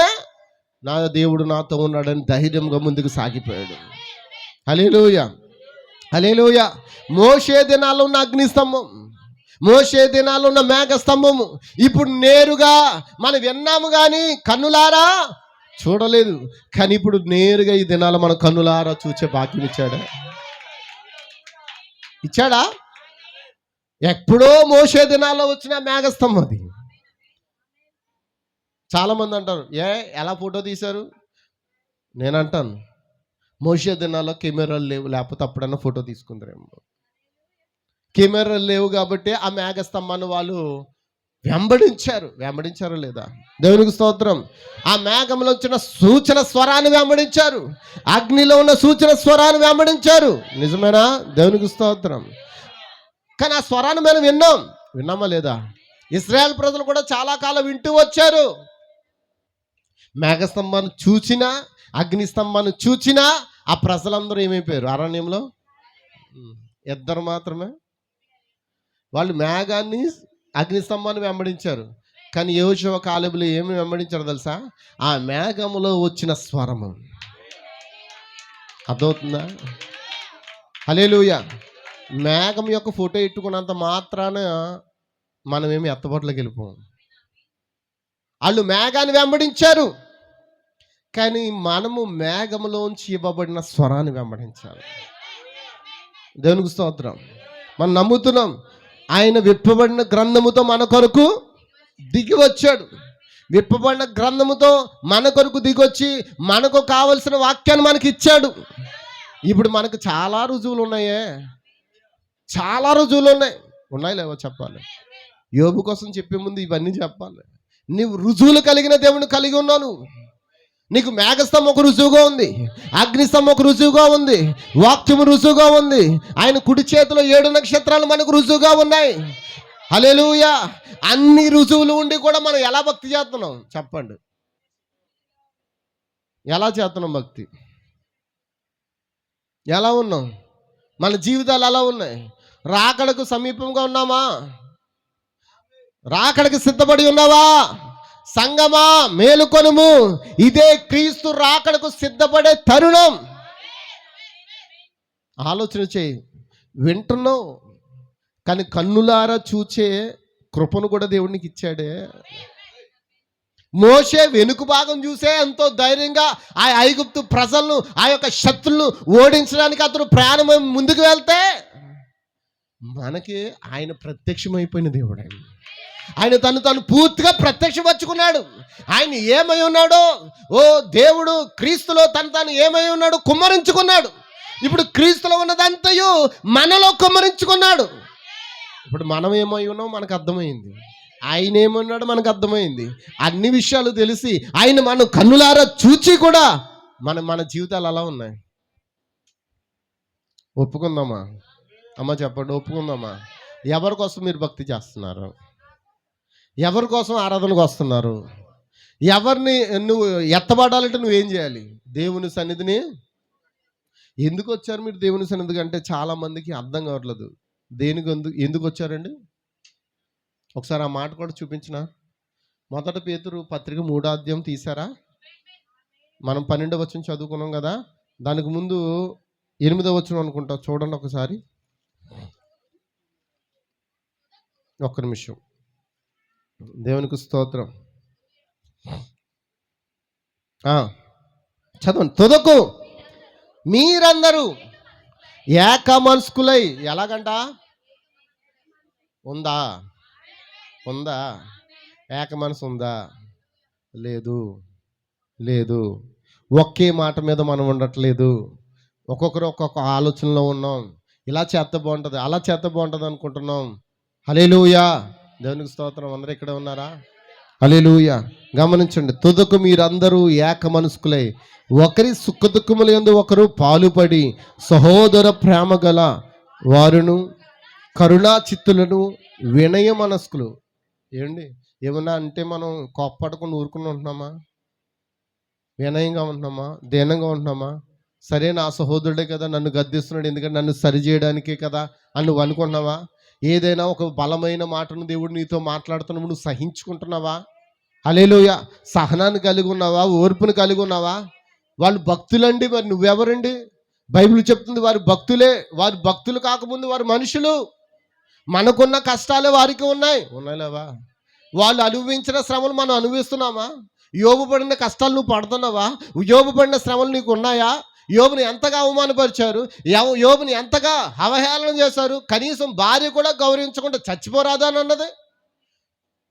నా దేవుడు నాతో ఉన్నాడని ధైర్యంగా ముందుకు సాగిపోయాడు. హల్లెలూయా, హల్లెలూయా. మోషే దినాల్లో ఉన్న అగ్నిస్తంభం, మోషే దినాల్లో ఉన్న మేఘస్తంభము ఇప్పుడు నేరుగా మనం విన్నాము కానీ కన్నులారా చూడలేదు. కానీ ఇప్పుడు నేరుగా ఈ దినాలు మన కన్నులారా చూచే భాగ్యం ఇచ్చాడా? ఇచ్చాడా? ఎప్పుడో మోషే దినాల్లో వచ్చిన మేఘస్తంభం అది. చాలామంది అంటారు, ఎలా ఫోటో తీశారు? నేను అంటాను, మోషే దినాల్లో కెమెరాలు లేవు, లేకపోతే అప్పుడన్నా ఫోటో తీసుకుందరేమో. కెమెరాలు లేవు కాబట్టి ఆ మేఘస్తంభాన్ని వాళ్ళు వెంబడించారు లేదా? దేవునికి స్తోత్రం. ఆ మేఘంలో వచ్చిన సూచన స్వరాన్ని వెంబడించారు, అగ్నిలో ఉన్న సూచన స్వరాన్ని వెంబడించారు. నిజమేనా? దేవునికి స్తోత్రం. కానీ ఆ స్వరాన్ని మనం విన్నామా లేదా? ఇశ్రాయేల్ ప్రజలు కూడా చాలా కాలం వింటూ వచ్చారు. మేఘస్తంభాన్ని చూచినా, అగ్నిస్తంభాన్ని చూచినా ఆ ప్రజలందరూ ఏమైపోయారు? అరణ్యంలో ఇద్దరు మాత్రమే. వాళ్ళు మేఘాన్ని, అగ్నిస్తంభాన్ని వెంబడించారు, కానీ యోషువ కాలేబులు ఏమి వెంబడించారో తెలుసా? ఆ మేఘములో వచ్చిన స్వరము. అర్థమవుతుందా? హల్లెలూయా. మేఘం యొక్క ఫోటో ఇట్టుకున్నంత మాత్రాన మనమేమి ఎత్తబట్లోకి వెళ్ళిపోం. వాళ్ళు మేఘాన్ని వెంబడించారు, కానీ మనము మేఘములోంచి ఇవ్వబడిన స్వరాన్ని వెంబడించాలి. దేవునికి స్తోత్రం. మనం నమ్ముతున్నాం ఆయన విప్పబడిన గ్రంథముతో మన కొరకు దిగి వచ్చాడు. విప్పబడిన గ్రంథముతో మన కొరకు దిగొచ్చి మనకు కావలసిన వాక్యాన్ని మనకి ఇచ్చాడు. ఇప్పుడు మనకు చాలా రుజువులు ఉన్నాయే, చాలా రుజువులు ఉన్నాయి లేవో చెప్పాలి. యోబు కోసం చెప్పే ముందు ఇవన్నీ చెప్పాలి. నీవు రుజువులు కలిగిన దేవుని కలిగి ఉన్నావు. నీకు మేఘస్తంభం ఒక రుజువుగా ఉంది, అగ్నిస్తంభం ఒక రుజువుగా ఉంది, వాక్యము రుజువుగా ఉంది. ఆయన కుడి చేతిలో 7 నక్షత్రాలు మనకు రుజువుగా ఉన్నాయి. హల్లెలూయా. అన్ని రుజువులు ఉండి కూడా మనం ఎలా భక్తి చేస్తున్నాం చెప్పండి? ఎలా చేస్తున్నాం భక్తి? ఎలా ఉన్నాం? మన జీవితాలు ఎలా ఉన్నాయి? రాకడకు సమీపంగా ఉన్నామా? రాకడకు సిద్ధపడి ఉన్నావా? సంగమా మేలుకొనుము, ఇదే క్రీస్తు రాకడకు సిద్ధపడే తరుణం. ఆలోచన చేయి. వింటున్నావు, కానీ కన్నులారా చూచే కృపను కూడా దేవునికి ఇచ్చాడే. మోషే వెనుక భాగం చూసే ఎంతో ధైర్యంగా ఆ ఐగుప్తు ప్రజలను, ఆ యొక్క శత్రులను ఓడించడానికి అతను ప్రయాణం ముందుకు వెళ్తే, మనకి ఆయన ప్రత్యక్షమైపోయిన దేవుడు. ఆయన తను పూర్తిగా ప్రత్యక్షపరుచుకున్నాడు. ఆయన ఏమై ఉన్నాడో, ఓ దేవుడు క్రీస్తులో తను ఏమై ఉన్నాడు కుమ్మరించుకున్నాడు. ఇప్పుడు క్రీస్తులో ఉన్నదంతయు మనలో కుమ్మరించుకున్నాడు. ఇప్పుడు మనం ఏమై ఉన్నామో మనకు అర్థమైంది, ఆయన ఏమన్నాడో మనకు అర్థమైంది. అన్ని విషయాలు తెలిసి ఆయన మనం కన్నులారా చూచి కూడా మన జీవితాలు అలా ఉన్నాయి. ఒప్పుకుందామా అమ్మ? చెప్పండి, ఒప్పుకుందామా? ఎవరి కోసం మీరు భక్తి చేస్తున్నారు? ఎవరి కోసం ఆరాధనకు వస్తున్నారు? ఎవరిని నువ్వు ఎత్తబడాలంటే నువ్వేం చేయాలి? దేవుని సన్నిధిని. ఎందుకు వచ్చారు మీరు దేవుని సన్నిధికి అంటే చాలా మందికి అర్థం కావట్లేదు. దేనికి ఎందుకు వచ్చారండి? ఒకసారి ఆ మాట కూడా చూపించిన. 1 పేతురు పత్రిక 3వ అధ్యాయం తీసారా? మనం 12వ వచనం చదువుకున్నాం కదా, దానికి ముందు 8వ వచనం అనుకుంటా, చూడండి ఒకసారి. ఒక్క నిమిషం. దేవునికి స్తోత్రం. చదవండి. తుదకు మీరందరూ ఏక మనస్కులై. ఎలాగంట? ఉందా? ఏక మనసు ఉందా? లేదు. ఒకే మాట మీద మనం ఉండట్లేదు. ఒక్కొక్కరు ఒక్కొక్క ఆలోచనలో ఉన్నాం. ఇలా చేస్తే బాగుంటుంది, అలా చేస్తే బాగుంటుంది అనుకుంటున్నాం. హల్లెలూయా. దేవునికి స్తోత్రం. అందరూ ఇక్కడ ఉన్నారా? హల్లెలూయా. గమనించండి. తుదకు మీరందరూ ఏక మనస్కులై ఒకరి సుఖ దుఃఖముల యందు ఒకరు పాలుపడి సహోదర ప్రేమ గల వారును కరుణా చిత్తులను వినయ మనస్కులు. ఏమండి, ఏమన్నా అంటే మనం కోప్పడకుండా ఊరుకుని ఉంటున్నామా? వినయంగా ఉంటున్నామా? దీనంగా ఉంటున్నామా? సరే, నా సహోదరుడే కదా నన్ను గద్దిస్తున్నాడు, ఎందుకంటే నన్ను సరి చేయడానికే కదా అని నువ్వు అనుకుంటున్నావా? ఏదైనా ఒక బలమైన మాటను దేవుడు నీతో మాట్లాడుతున్నప్పుడు నువ్వు సహించుకుంటున్నావా? హల్లెలూయా. సహనాన్ని కలిగి ఉన్నావా? ఓర్పును కలిగి ఉన్నావా? వాళ్ళు భక్తులండి, మరి నువ్వెవరండి? బైబిల్ చెప్తుంది వారు భక్తులే. వారు భక్తులు కాకముందు వారు మనుషులు. మనకున్న కష్టాలే వారికి ఉన్నాయిలేవా? వాళ్ళు అనుభవించిన శ్రమలు మనం అనుభవిస్తున్నామా? యోబు పడిన కష్టాలు నువ్వు పడుతున్నావా? యోబు పడిన శ్రమలు నీకు ఉన్నాయా? యోబుని ఎంతగా అవమానపరిచారు, యోబుని ఎంతగా అవహేళన చేశారు. కనీసం భార్య కూడా గౌరవించకుండా చచ్చిపోరాదు అని అన్నది.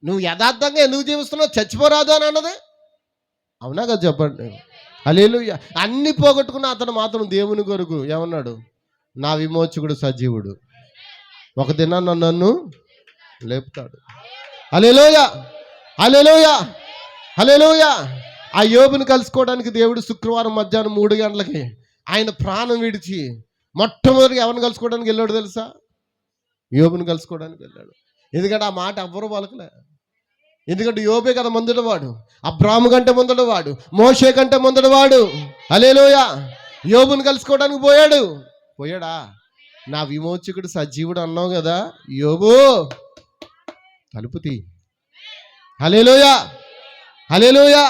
నువ్వు యథార్థంగా ఎందుకు జీవిస్తున్నావు? చచ్చిపోరాదు అని అన్నది. అవునా కదా చెప్పండి? హల్లెలూయా. అన్ని పోగొట్టుకున్న అతను మాత్రం దేవుని కొరకు ఏమన్నాడు? నా విమోచకుడు సజీవుడు, ఒక దినాన నన్ను లేపుతాడు. హల్లెలూయా. హల్లెలూయా. హల్లెలూయా. ఆ యోబుని కలుసుకోవడానికి దేవుడు శుక్రవారం మధ్యాహ్నం 3 గంటలకి ఆయన ప్రాణం విడిచి మొట్టమొదటి ఎవరిని కలుసుకోవడానికి వెళ్ళాడు తెలుసా? యోబుని కలుసుకోవడానికి వెళ్ళాడు. ఎందుకంటే ఆ మాట ఎవ్వరూ పలకలే. ఎందుకంటే యోబే కదా ముందడవాడు, అబ్రాహాము కంటే ముందడవాడు, మోషే కంటే ముందడవాడు. హల్లెలూయా. యోబుని కలుసుకోవడానికి పోయాడా? నా విమోచకుడు సజీవుడు అన్నావు కదా, యోబు తలుపు తీ, హల్లెలూయా, హల్లెలూయా.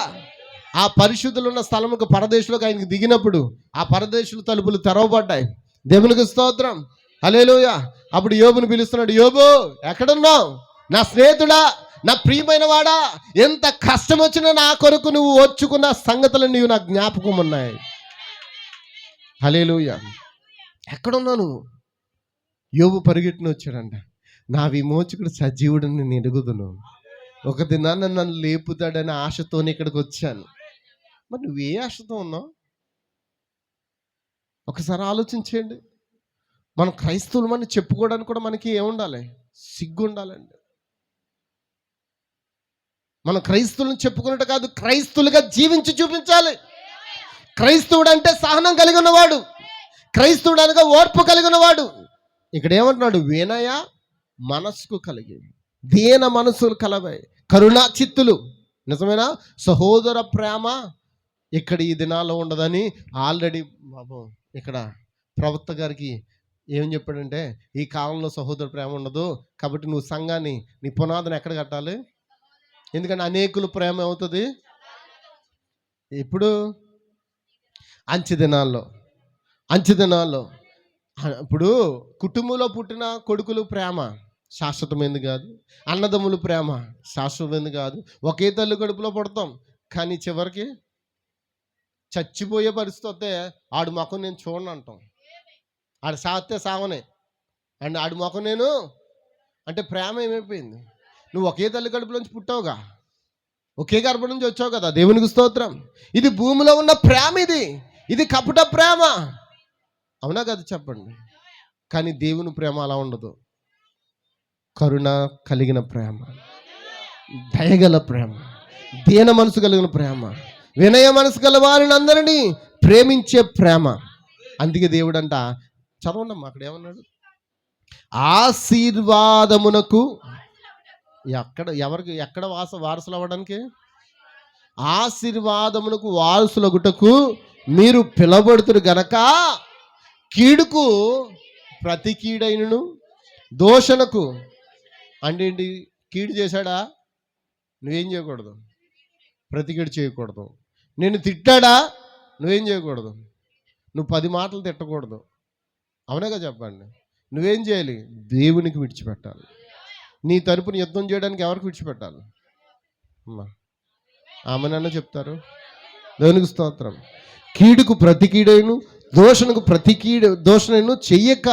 ఆ పరిశుద్ధులు ఉన్న స్థలముకు పరదేశంలోకి ఆయనకి దిగినప్పుడు ఆ పరదేశుల తలుపులు తెరవబడ్డాయి. దేవునికి స్తోత్రం, హల్లెలూయా. అప్పుడు యోబుని పిలుస్తున్నాడు, యోబు ఎక్కడున్నావు? నా స్నేహితుడా, నా ప్రియమైన వాడా, ఎంత కష్టం వచ్చినా నా కొరకు నువ్వు ఓర్చుకున్న సంగతులు నీవు నా జ్ఞాపకం ఉన్నాయి. హల్లెలూయా. ఎక్కడున్నావు నువ్వు? యోబు పరిగెట్టిన వచ్చాడంట, నా విమోచకుడు సజీవుడిని నేను ఎరుగుదును, ఒక దినాన్ని నన్ను లేపుతాడనే ఆశతోనే ఇక్కడికి వచ్చాను. మరి నువ్వు ఏ ఆశతో ఉన్నావు? ఒకసారి ఆలోచించండి. మనం క్రైస్తవులమని చెప్పుకోవడానికి కూడా మనకి ఏముండాలి? సిగ్గు ఉండాలండి. మనం క్రైస్తవులను చెప్పుకున్నట్టు కాదు, క్రైస్తవులుగా జీవించి చూపించాలి. క్రైస్తవుడు అంటే సహనం కలిగి ఉన్నవాడు, క్రైస్తవుడు అనగా ఓర్పు కలిగి ఉన్నవాడు. ఇక్కడ ఏమంటున్నాడు? వినయ మనస్సుకు కలిగి, దీన మనస్సులు కలవై, కరుణా చిత్తులు. నిజమేనా? సహోదర ప్రేమ ఇక్కడ ఈ దినాల్లో ఉండదని ఆల్రెడీ బాబు ఇక్కడ ప్రవక్త గారికి ఏం చెప్పాడంటే, ఈ కాలంలో సహోదర ప్రేమ ఉండదు కాబట్టి నువ్వు సంఘాన్ని నీ పునాదిని ఎక్కడ కట్టాలి? ఎందుకంటే అనేకులు ప్రేమ అవుతుంది ఇప్పుడు అంచె దినాల్లో. ఇప్పుడు కుటుంబంలో పుట్టిన కొడుకులు ప్రేమ శాశ్వతమైంది కాదు, అన్నదమ్ములు ప్రేమ శాశ్వతమైంది కాదు. ఒకే తల్లి కడుపులో పుడతాం, కానీ చివరికి చచ్చిపోయే పరిస్థితి వస్తే ఆడు మొఖం నేను చూడను అంటాం. ఆడు సాగితే సావనే అండ్ ఆడు మొఖం నేను అంటే ప్రేమ ఏమైపోయింది? నువ్వు ఒకే తల్లి కడుపులోంచి పుట్టావుగా, ఒకే గర్భం నుంచి వచ్చావు కదా. దేవునికి స్తోత్రం. ఇది భూమిలో ఉన్న ప్రేమ, ఇది కపట ప్రేమ. అవునా కదా? చెప్పండి. కానీ దేవుని ప్రేమ అలా ఉండదు. కరుణ కలిగిన ప్రేమ, దయగల ప్రేమ, దీన మనసు కలిగిన ప్రేమ, వినయ మనసు గల వారిని అందరినీ ప్రేమించే ప్రేమ. అందుకే దేవుడు అంట, చదవండమ్మా అక్కడ ఏమన్నాడు? ఆశీర్వాదమునకు ఎక్కడ వారసులు అవ్వడానికి? ఆశీర్వాదమునకు వారసులగుటకు మీరు పిలవబడుతురు గనక కీడుకు ప్రతి కీడైనను దోషణకు. అంటే ఏంటి? కీడు చేశాడా? నువ్వేం చేయకూడదు, ప్రతి కీడు చేయకూడదు. నేను తిట్టాడా? నువ్వేం చేయకూడదు, నువ్వు 10 మాటలు తిట్టకూడదు. అవునాగా? చెప్పండి. నువ్వేం చేయాలి? దేవునికి విడిచిపెట్టాలి. నీ తరపున యుద్ధం చేయడానికి ఎవరికి విడిచిపెట్టాలి? అమ్మా ఆమెనన్నా చెప్తారు. దేవునికి స్తోత్రం. కీడుకు ప్రతి కీడైను దోషణకు ప్రతి దోషణను చెయ్యక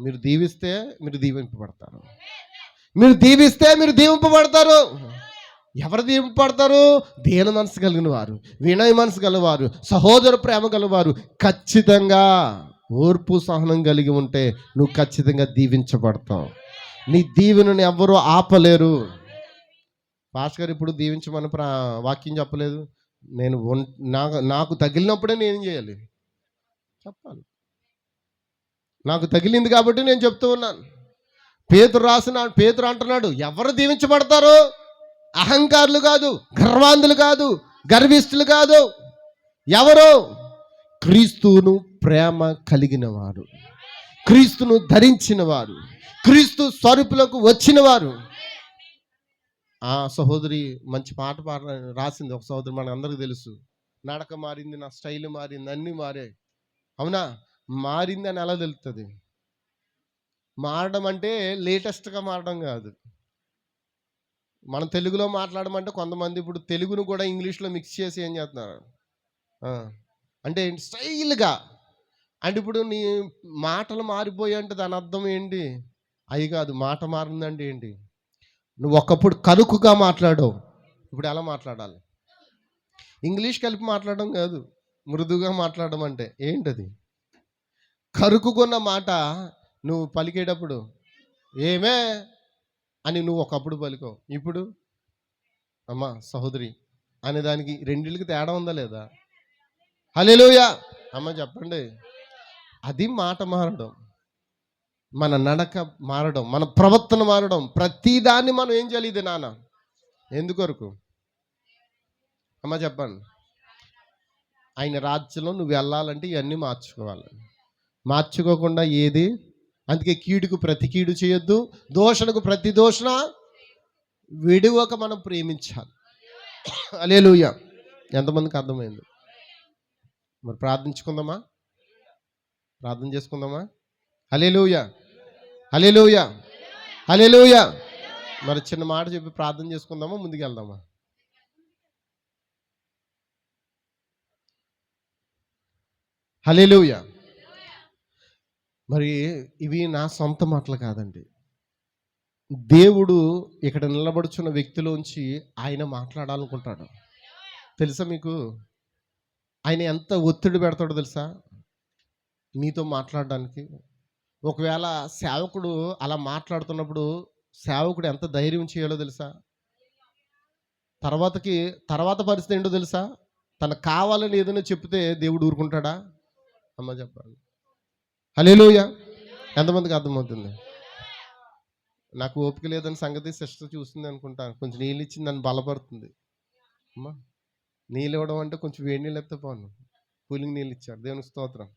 మీరు దీవిస్తే మీరు దీవింపబడతారు. మీరు దీవింపబడతారు. ఎవరు దీవింపబడతారు? దీన మనసు కలిగిన వారు, వినయ మనసు గలవారు, సహోదర ప్రేమ గలవారు. ఖచ్చితంగా ఓర్పు సహనం కలిగి ఉంటే నువ్వు ఖచ్చితంగా దీవించబడతావు. నీ దీవెనని ఎవ్వరూ ఆపలేరు. పాస్టర్ గారు ఇప్పుడు దీవించమని వాక్యం చెప్పలేదు. నేను నాకు తగిలినప్పుడే నేను చేయాలి, చెప్పాలి. నాకు తగిలింది కాబట్టి నేను చెప్తూ ఉన్నాను. పేతురు అంటున్నాడు, ఎవరు దీవించబడతారు? అహంకారులు కాదు, గర్వాంధులు కాదు, గర్విష్ఠులు కాదు. ఎవరు? క్రీస్తును ప్రేమ కలిగిన వారు, క్రీస్తును ధరించిన వారు, క్రీస్తు స్వరూపులకు వచ్చిన వారు. ఆ సహోదరి మంచి పాట రాసింది ఒక సహోదరి, మనకు అందరికీ తెలుసు. నడక మారింది, నా స్టైల్ మారింది, అన్నీ మారాయి. అవునా? మారింది అని ఎలా తెలుస్తుంది? మారడం అంటే లేటెస్ట్గా మారడం కాదు. మనం తెలుగులో మాట్లాడమంటే కొంతమంది ఇప్పుడు తెలుగును కూడా ఇంగ్లీష్లో మిక్స్ చేసి ఏం చేస్తున్నారు అంటే స్టైల్గా. అంటే ఇప్పుడు నీ మాటలు మారిపోయి అంటే దాని అర్థం ఏంటి? అవి కాదు. మాట మారిందంటే ఏంటి? నువ్వు ఒకప్పుడు కరుకుగా మాట్లాడవు, ఇప్పుడు ఎలా మాట్లాడాలి? ఇంగ్లీష్ కలిపి మాట్లాడడం కాదు, మృదుగా మాట్లాడడం అంటే ఏంటది? కరుకుకున్న మాట నువ్వు పలికేటప్పుడు ఏమే అని నువ్వు ఒకప్పుడు పలికావు, ఇప్పుడు అమ్మా సహోదరి అనే దానికి రెండిళ్ళకి తేడా ఉందా లేదా? హల్లెలూయా అమ్మ చెప్పండి. అది మాట మారడం, మన నడక మారడం, మన ప్రవర్తన మారడం. ప్రతిదాన్ని మనం ఏం చేయాలి? ఇది నాన్న ఎందుకొరకు అమ్మ చెప్పండి. ఆయన రాజ్యంలో నువ్వు వెళ్ళాలంటే ఇవన్నీ మార్చుకోవాలి. మార్చుకోకుండా ఏది? అందుకే కీడుకు ప్రతి కీడు చేయొద్దు, దోషణకు ప్రతి దోషణ. విడువక మనం ప్రేమించాలి. హల్లెలూయా. ఎంతమందికి అర్థమైంది? మరి ప్రార్థించుకుందామా? ప్రార్థన చేసుకుందామా? హల్లెలూయా, హల్లెలూయా, హల్లెలూయా. మరి చిన్న మాట చెప్పి ప్రార్థన చేసుకుందామా, ముందుకెళ్దామా? హల్లెలూయా. మరి ఇవి నా సొంత మాటలు కాదండి. దేవుడు ఇక్కడ నిలబడుచున్న వ్యక్తిలోంచి ఆయన మాట్లాడాలనుకుంటాడు. తెలుసా మీకు? ఆయన ఎంత ఒత్తిడి పెడతాడో తెలుసా మీతో మాట్లాడడానికి? ఒకవేళ సేవకుడు అలా మాట్లాడుతున్నప్పుడు సేవకుడు ఎంత ధైర్యం చేయాలో తెలుసా? తర్వాత పరిస్థితి ఏంటో తెలుసా? తనకు కావాలని ఏదైనా చెప్తే దేవుడు ఊరుకుంటాడా? అమ్మ చెప్పండి. హల్లెలూయా. ఎంతమందికి అర్థమవుతుంది? నాకు ఓపిక లేదని సంగతి సిస్టర్ చూస్తుంది అనుకుంటాను. కొంచెం నీళ్ళు ఇచ్చి నన్ను బలపడుతుంది. అమ్మా, నీళ్ళు ఇవ్వడం అంటే కొంచెం వేడి నీళ్ళు ఎత్తే పోను, కూలింగ్ నీళ్ళు ఇచ్చాడు. దేవునికి స్తోత్రం.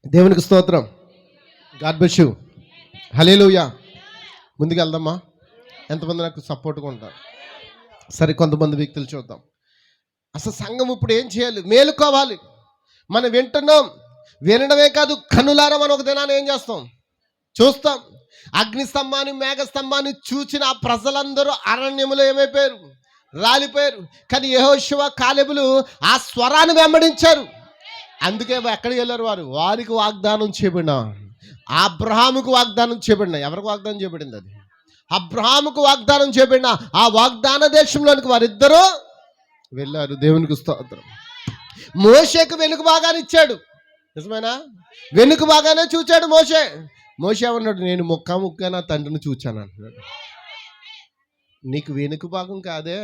దేవునికి స్తోత్రం. God bless you. హల్లెలూయా. ముందుకు వెళ్దామా? ఎంతమంది నాకు సపోర్ట్గా ఉంటారు? సరే, కొంతమంది వ్యక్తులు చూద్దాం. అసలు సంఘం ఇప్పుడు ఏం చేయాలి? మేలుకోవాలి. మనం వింటున్నాం, వినడమే కాదు, కనులారా మనం ఒక దినాన్ని ఏం చేస్తాం? చూస్తాం. అగ్నిస్తంభాన్ని, మేఘస్తంభాన్ని చూసిన ఆ ప్రజలందరూ అరణ్యములో ఏమైపోయారు? రాలిపోయారు. కానీ యెహోషువ, కాలేబులు ఆ స్వరాన్ని వెంబడించారు. అందుకే ఎక్కడికి వెళ్ళారు? వారికి వాగ్దానం చేయబడిన అబ్రహాముకు వాగ్దానం చేయబడిన, ఎవరికి వాగ్దానం చేయబడింది? అది అబ్రహాముకు వాగ్దానం చేయబడిన ఆ వాగ్దాన దేశంలోనికి వారిద్దరూ వెళ్ళారు. దేవునికి స్తోత్రం. మోషేకు వెనుక బాగానే ఇచ్చాడు. నిజమేనా? వెనుక బాగానే చూచాడు మోషే. మోషే అన్నాడు, నేను ముక్క నా తండ్రిని చూచాను అంటున్నాడు. నీకు వెనుక భాగం కాదే,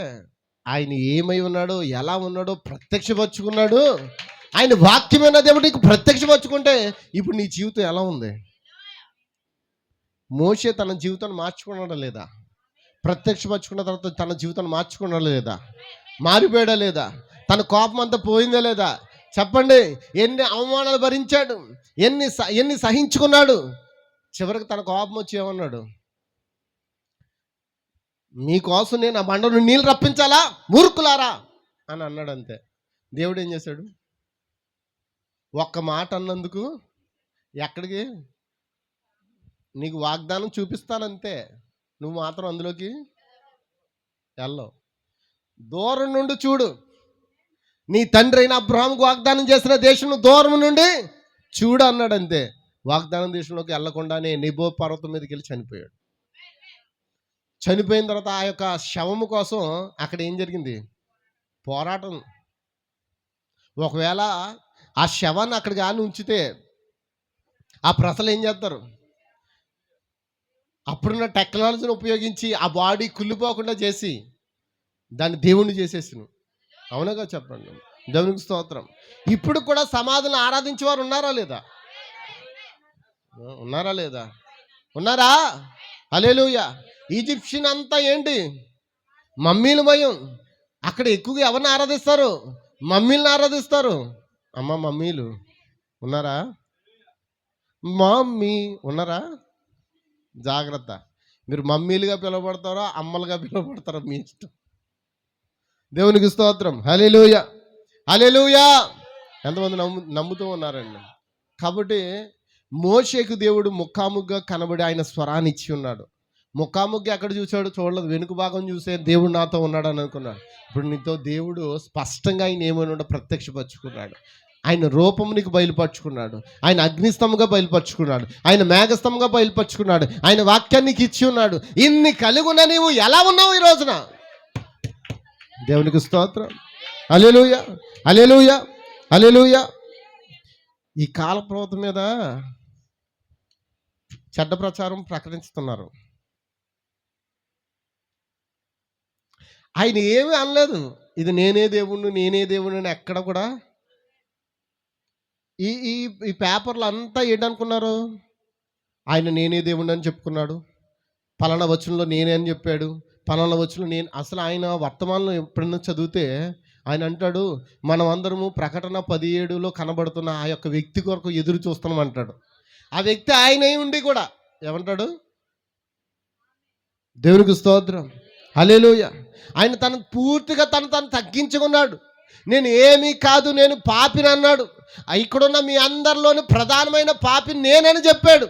ఆయన ఏమై ఉన్నాడో, ఎలా ఉన్నాడో ప్రత్యక్షపరుచుకున్నాడు. ఆయన వాక్యమైన దేవుడు నీకు ప్రత్యక్షపరుచుకుంటే ఇప్పుడు నీ జీవితం ఎలా ఉంది? మోషే తన జీవితాన్ని మార్చుకున్నాడా లేదా? ప్రత్యక్షపరుచుకున్న తర్వాత తన జీవితాన్ని మార్చుకున్నాడా లేదా? మారిపోయాడా లేదా? తన కోపం అంతా పోయిందా లేదా? చెప్పండి. ఎన్ని అవమానాలు భరించాడు, ఎన్ని సహించుకున్నాడు. చివరికి తన కోపం వచ్చి ఏమన్నాడు? మీకోసం నేను ఆ బండను నీళ్ళు రప్పించాలా మూర్ఖులారా అని అన్నాడు. అంతే. దేవుడు ఏం చేశాడు? ఒక్క మాట అన్నందుకు ఎక్కడికి? నీకు వాగ్దానం చూపిస్తానంతే, నువ్వు మాత్రం అందులోకి వెళ్ళవు. దూరం నుండి చూడు, నీ తండ్రి అయిన అబ్రహాముకు వాగ్దానం చేసిన దేశం దూరం నుండి చూడు అన్నాడు. అంతే. వాగ్దానం దేశంలోకి వెళ్ళకుండానే నెబో పర్వతం మీదకి వెళ్ళి చనిపోయాడు. చనిపోయిన తర్వాత ఆ యొక్క శవము కోసం అక్కడ ఏం జరిగింది? పోరాటం. ఒకవేళ ఆ శవాన్ని అక్కడ కానీ ఉంచితే ఆ ప్రజలు ఏం చేస్తారు? అప్పుడున్న టెక్నాలజీని ఉపయోగించి ఆ బాడీ కుళ్ళిపోకుండా చేసి దాన్ని దేవుణ్ణి చేసేసిను. అవునగా చెప్పండి. దేవునికి స్తోత్రం. ఇప్పుడు కూడా సమాధులను ఆరాధించే వారు ఉన్నారా లేదా? ఉన్నారా లేదా? ఉన్నారా? హల్లెలూయా. ఈజిప్షియన్ అంతా ఏంటి? మమ్మీలు భయం. అక్కడ ఎక్కువగా ఎవరిని ఆరాధిస్తారు? మమ్మీలను ఆరాధిస్తారు. అమ్మ, మమ్మీలు ఉన్నారా? మమ్మీ ఉన్నారా? జాగ్రత్త. మీరు మమ్మీలుగా పిలువబడతారో అమ్మలుగా పిలువబడతారో మీ ఇష్టం. దేవునికి స్తోత్రం. హల్లెలూయా, హల్లెలూయా. ఎంతమంది నమ్ముతూ ఉన్నారండి? కాబట్టి మోషేకు దేవుడు ముఖాముగ్గా కనబడి ఆయన స్వరాన్ని ఇచ్చి ఉన్నాడు. ముఖాముగ్గా ఎక్కడ చూశాడు? చూడలేదు. వెనుక భాగం చూసే దేవుడు నాతో ఉన్నాడు అని అనుకున్నాడు. ఇప్పుడు నీతో దేవుడు స్పష్టంగా ఆయన ఏమైనా ప్రత్యక్షపరుచుకున్నాడు. ఆయన రూపం నీకు బయలుపరుచుకున్నాడు. ఆయన అగ్నిస్తంభంగా బయలుపరుచుకున్నాడు. ఆయన మేఘస్తంభంగా బయలుపరుచుకున్నాడు. ఆయన వాక్యాన్ని నీకు ఇచ్చి ఉన్నాడు. ఇన్ని కలిగి ఉన్న నీవు ఎలా ఉన్నావు ఈ రోజున? దేవునికి స్తోత్రం. హల్లెలూయా, హల్లెలూయా, హల్లెలూయా. ఈ కాల ప్రవత మీద చెడ్డ ప్రచారం ప్రకటిస్తున్నారు. ఆయన ఏమీ అనలేదు. ఇది నేనే దేవుణ్ణి అని ఎక్కడ కూడా. ఈ ఈ ఈ పేపర్లు అంతా ఏంటనుకున్నారు? ఆయన నేనే దేవుణ్ణి అని చెప్పుకున్నాడు. పలానా వచనంలో నేనే అని చెప్పాడు. పలానా వచనంలో నేను. అసలు ఆయన వర్తమానంలో ఎప్పుడైనా చదివితే ఆయన అంటాడు, మనం అందరము ప్రకటన 17లో కనబడుతున్న ఆ యొక్క వ్యక్తి కొరకు ఎదురు చూస్తున్నాం అంటాడు. ఆ వ్యక్తి ఆయన అయి ఉండి కూడా ఏమంటాడు? దేవునికి స్తోత్రం, హల్లెలూయా. ఆయన పూర్తిగా తను తగ్గించుకున్నాడు. నేను ఏమీ కాదు, నేను పాపిని అన్నాడు. ఇక్కడున్న మీ అందరిలోని ప్రధానమైన పాపిని నేనని చెప్పాడు.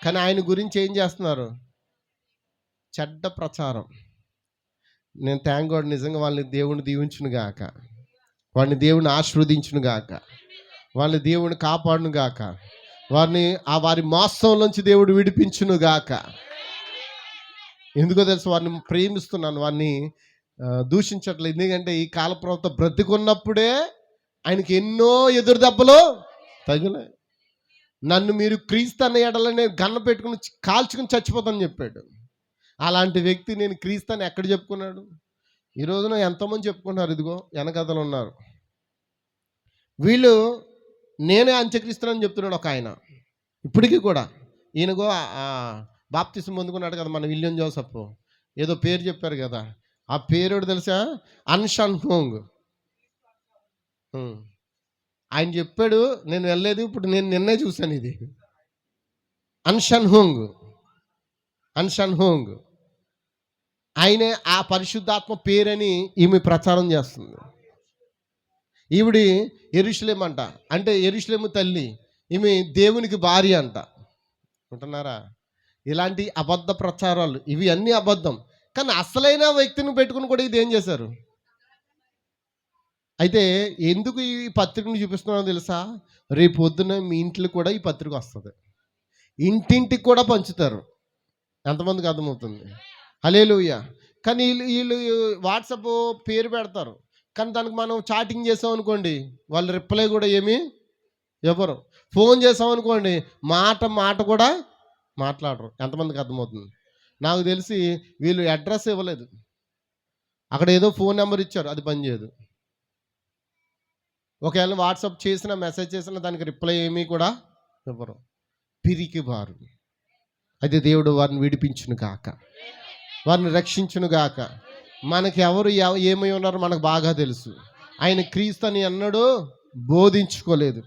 కానీ ఆయన గురించి ఏం చేస్తున్నారు? చెడ్డ ప్రచారం. నేను థ్యాంక్ గాడ్, నిజంగా వాళ్ళని దేవుని దీవించును గాక, వాడిని దేవుని ఆశీర్వదించును గాక, వాళ్ళని దేవుని కాపాడును గాక, వారి మోసంలోంచి దేవుడు విడిపించును గాక. ఎందుకో తెలుసు, వారిని ప్రేమిస్తున్నాను, వారిని దూషించట్లేదు. ఎందుకంటే ఈ కాల ప్రవక్త బ్రతికున్నప్పుడే ఆయనకి ఎన్నో ఎదురు దెబ్బలు తగిలాయి. నన్ను మీరు క్రీస్తు అన్న ఎడలని గన్న పెట్టుకుని కాల్చుకుని చచ్చిపోతానని చెప్పాడు. అలాంటి వ్యక్తి నేను క్రీస్తు అని ఎక్కడ చెప్పుకున్నాడు? ఈ రోజున ఎంతోమంది చెప్పుకున్నారు. ఇదిగో వెనకథలు ఉన్నారు. వీళ్ళు నేనే అంత్యక్రీస్తుని చెప్తున్నాడు ఒక ఆయన. ఇప్పటికీ కూడా ఈయనగో బాప్తిసం పొందుకున్నాడు కదా మన విలియం జోసెఫ్, ఏదో పేరు చెప్పారు కదా, ఆ పేరు తెలుసా? అన్షన్ హోంగ్. ఆయన చెప్పాడు, నేను వెళ్ళలేదు, ఇప్పుడు నేను నిన్నే చూశాను. ఇది అన్షన్ హోంగ్. ఆయనే ఆ పరిశుద్ధాత్మ పేరని ఈమె ప్రచారం చేస్తుంది. ఈవిడి యెరూషలేము అంట, అంటే యెరూషలేము తల్లి, ఈమె దేవునికి భార్య అంట. ఉంటున్నారా? ఇలాంటి అబద్ధ ప్రచారాలు, ఇవి అన్నీ అబద్ధం. కానీ అసలైన వ్యక్తిని పెట్టుకుని కూడా ఇది ఏం చేశారు? అయితే ఎందుకు ఈ పత్రికను చూపిస్తున్నానో తెలుసా? రేపు పొద్దున మీ ఇంట్లో కూడా ఈ పత్రిక వస్తుంది, ఇంటింటికి కూడా పంచుతారు. ఎంతమందికి అర్థమవుతుంది? హల్లెలూయా. కానీ వీళ్ళు వాట్సాప్ పేరు పెడతారు, కానీ దానికి మనం చాటింగ్ చేసాం అనుకోండి, వాళ్ళు రిప్లై కూడా ఏమీ ఇవ్వరు. ఫోన్ చేసాం అనుకోండి, మాట కూడా మాట్లాడరు. ఎంతమందికి అర్థమవుతుంది? నాకు తెలిసి వీళ్ళు అడ్రస్ ఇవ్వలేదు, అక్కడ ఏదో ఫోన్ నెంబర్ ఇచ్చారు, అది పనిచేయదు. ఒకవేళ వాట్సాప్ చేసినా మెసేజ్ చేసినా దానికి రిప్లై ఏమీ కూడా ఇవ్వరు. పిరికి వారు. అయితే దేవుడు వారిని విడిపించును గాక, వారిని రక్షించును గాక. మనకి ఎవరు ఏమై ఉన్నారో మనకు బాగా తెలుసు. ఆయన క్రీస్తు అని అన్నాడు, బోధించుకోలేదు.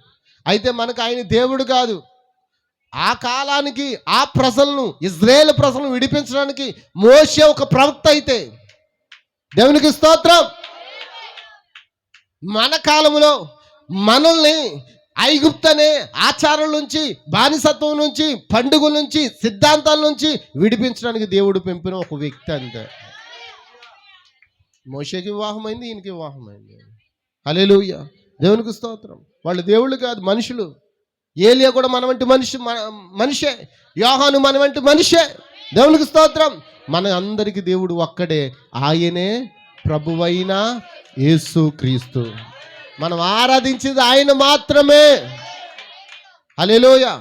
అయితే మనకు ఆయన దేవుడు కాదు. ఆ కాలానికి ఆ ప్రజలను, ఇజ్రాయేల్ ప్రజలను విడిపించడానికి మోషే ఒక ప్రవక్త అయితే, దేవునికి స్తోత్రం. మన కాలంలో మనల్ని ఐగుప్తు అనే ఆచారం నుంచి, బానిసత్వం నుంచి, పండుగల నుంచి, సిద్ధాంతాల నుంచి విడిపించడానికి దేవుడు పెంపిన ఒక వ్యక్తి అంతే. మోషేకి వివాహమైంది, ఈయనకి వివాహమైంది. హల్లెలూయా, దేవునికి స్తోత్రం. వాళ్ళు దేవుళ్ళు కాదు, మనుషులు. ఏలియా కూడా మన వంటి మనిషే. యోహాను మన వంటి మనిషే. దేవునికి స్తోత్రం. మన అందరికి దేవుడు ఒక్కడే, ఆయనే ప్రభువైన యేసు క్రీస్తు. మనం ఆరాధించేది ఆయన మాత్రమే. హల్లెలూయా.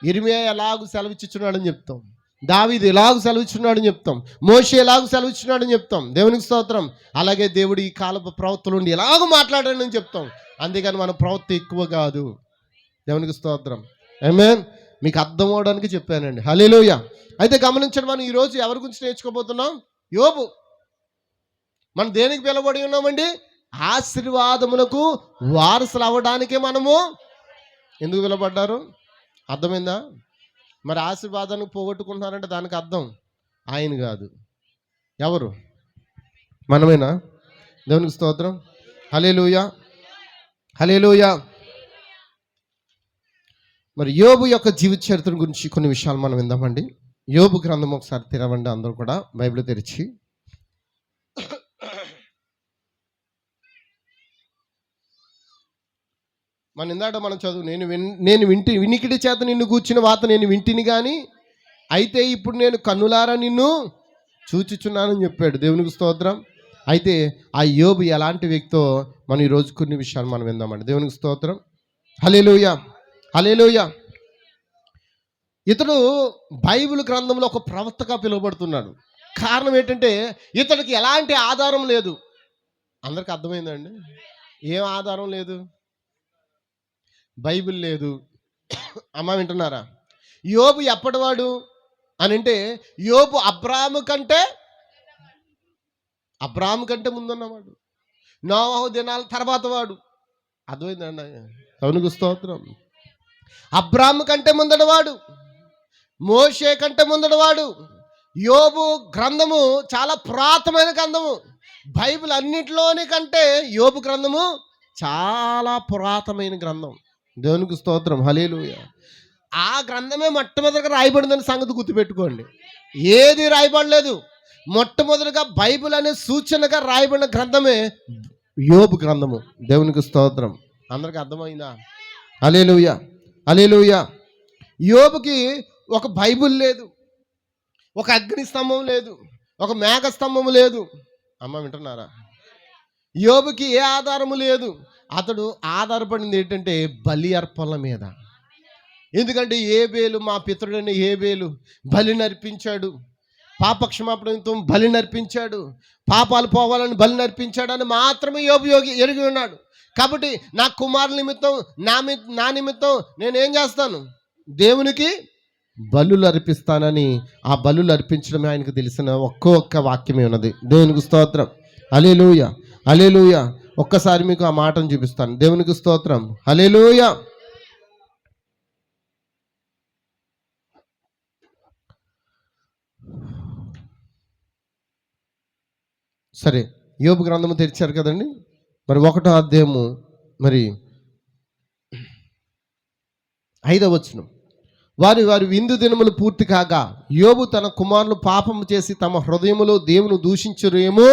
ఇర్మియా ఎలాగూ సెలవిచ్చుచున్నాడని చెప్తాం, దావీదు ఎలాగూ సెలవిచ్చున్నాడని చెప్తాం, మోషే ఎలాగూ సెలవిచ్చున్నాడని చెప్తాం. దేవునికి స్తోత్రం. అలాగే దేవుడు ఈ కాలపు ప్రవక్తల నుండి ఎలాగూ మాట్లాడాడని చెప్తాం. అందుకని మన ప్రవక్త ఎక్కువ కాదు. దేవునికి స్తోత్రం, ఆమేన్. మీకు అర్థం అవడానికి చెప్పానండి. హల్లెలూయా. అయితే గమనించండి, మనం ఈరోజు ఎవరి గురించి నేర్చుకోబోతున్నాం? యోబు. మనం దేనికి పిలవబడి ఉన్నామండి? ఆశీర్వాదములకు వారసులు అవ్వడానికే మనము. ఎందుకు పిలవబడ్డారు? అర్థమైందా? మరి ఆశీర్వాదాన్ని పోగొట్టుకుంటున్నారంటే దానికి అర్థం ఆయన కాదు, ఎవరు? మనమేనా? దేవునికి స్తోత్రం, హల్లెలూయా, హల్లెలూయా. మరి యోబు యొక్క జీవిత చరిత్ర గురించి కొన్ని విషయాలు మనం విందామండి. యోబు గ్రంథం ఒకసారి తెరవండి, అందరూ కూడా బైబిల్ తెరిచి. మన ఇందాక మనం చదువు, నేను వినికిడి చేత నిన్ను కూర్చున్న వాత నేను వింటిని కానీ, అయితే ఇప్పుడు నేను కన్నులారా నిన్ను చూచుచున్నానని చెప్పాడు. దేవునికి స్తోత్రం. అయితే ఆ యోబు ఎలాంటి వ్యక్తో మనం ఈరోజు కొన్ని విషయాలు మనం విందామండి. దేవునికి స్తోత్రం, హల్లెలూయా, హల్లెలూయా. ఇతడు బైబిల్ గ్రంథంలో ఒక ప్రవక్తగా పిలువబడుతున్నాడు. కారణం ఏంటంటే ఇతడికి ఎలాంటి ఆధారం లేదు. అందరికి అర్థమైందండి? ఏం ఆధారం లేదు? బైబిల్ లేదు. అమ్మ వింటున్నారా? యోబు ఎప్పటివాడు అని అంటే, యోబు అబ్రాహాము కంటే ముందున్నవాడు, నోవహు దినాల తర్వాత వాడు. అర్థమైందండి? దేవునికి స్తోత్రం. అబ్రాహాము కంటే ముందడవాడు, మోషే కంటే ముందడవాడు. యోబు గ్రంథము చాలా పురాతనమైన గ్రంథము. బైబిల్ అన్నిటిలోని కంటే యోబు గ్రంథము చాలా పురాతనమైన గ్రంథం. దేవునికి స్తోత్రం, హల్లెలూయా. ఆ గ్రంథమే మొట్టమొదటిగా రాయబడిందని సంగతి గుర్తుపెట్టుకోండి. ఏది రాయబడలేదు. మొట్టమొదటిగా బైబిల్ అనే సూచనగా రాయబడిన గ్రంథమే యోబు గ్రంథము. దేవునికి స్తోత్రం. అందరికి అర్థమైందా? హల్లెలూయా, హల్లెలూయా. యోబుకి ఒక బైబిల్ లేదు, ఒక అగ్ని స్తంభం లేదు, ఒక మేఘ స్తంభం లేదు. అమ్మ వింటున్నారా? యోబుకి ఏ ఆధారము లేదు. అతడు ఆధారపడింది ఏంటంటే బలి అర్పణల మీద. ఎందుకంటే ఏబేలు, మా పితరుడైన ఏబేలు బలి నర్పించాడు, పాపక్షమాపణతో బలి నర్పించాడు, పాపాలు పోవాలని బలి నర్పించాడని మాత్రమే యోబు ఎరిగి ఉన్నాడు. కాబట్టి నా కుమారుల నిమిత్తం, నా నిమిత్తం నేనేం చేస్తాను, దేవునికి బలులు అర్పిస్తానని ఆ బలులు అర్పించడమే ఆయనకు తెలిసిన ఒక్క వాక్యమే ఉన్నది. దేవునికి స్తోత్రం, హల్లెలూయా, హల్లెలూయా. ఒక్కసారి మీకు ఆ మాటను చూపిస్తాను. దేవునికి స్తోత్రం, హల్లెలూయా. సరే, యోబు గ్రంథము తెరిచారు కదండి. మరి 1వ అధ్యాయము మరి 5వ వచనం. వారి విందు దినములు పూర్తి కాగా యోబు తన కుమారులు పాపము చేసి తమ హృదయములో దేవుని దూషించరేమో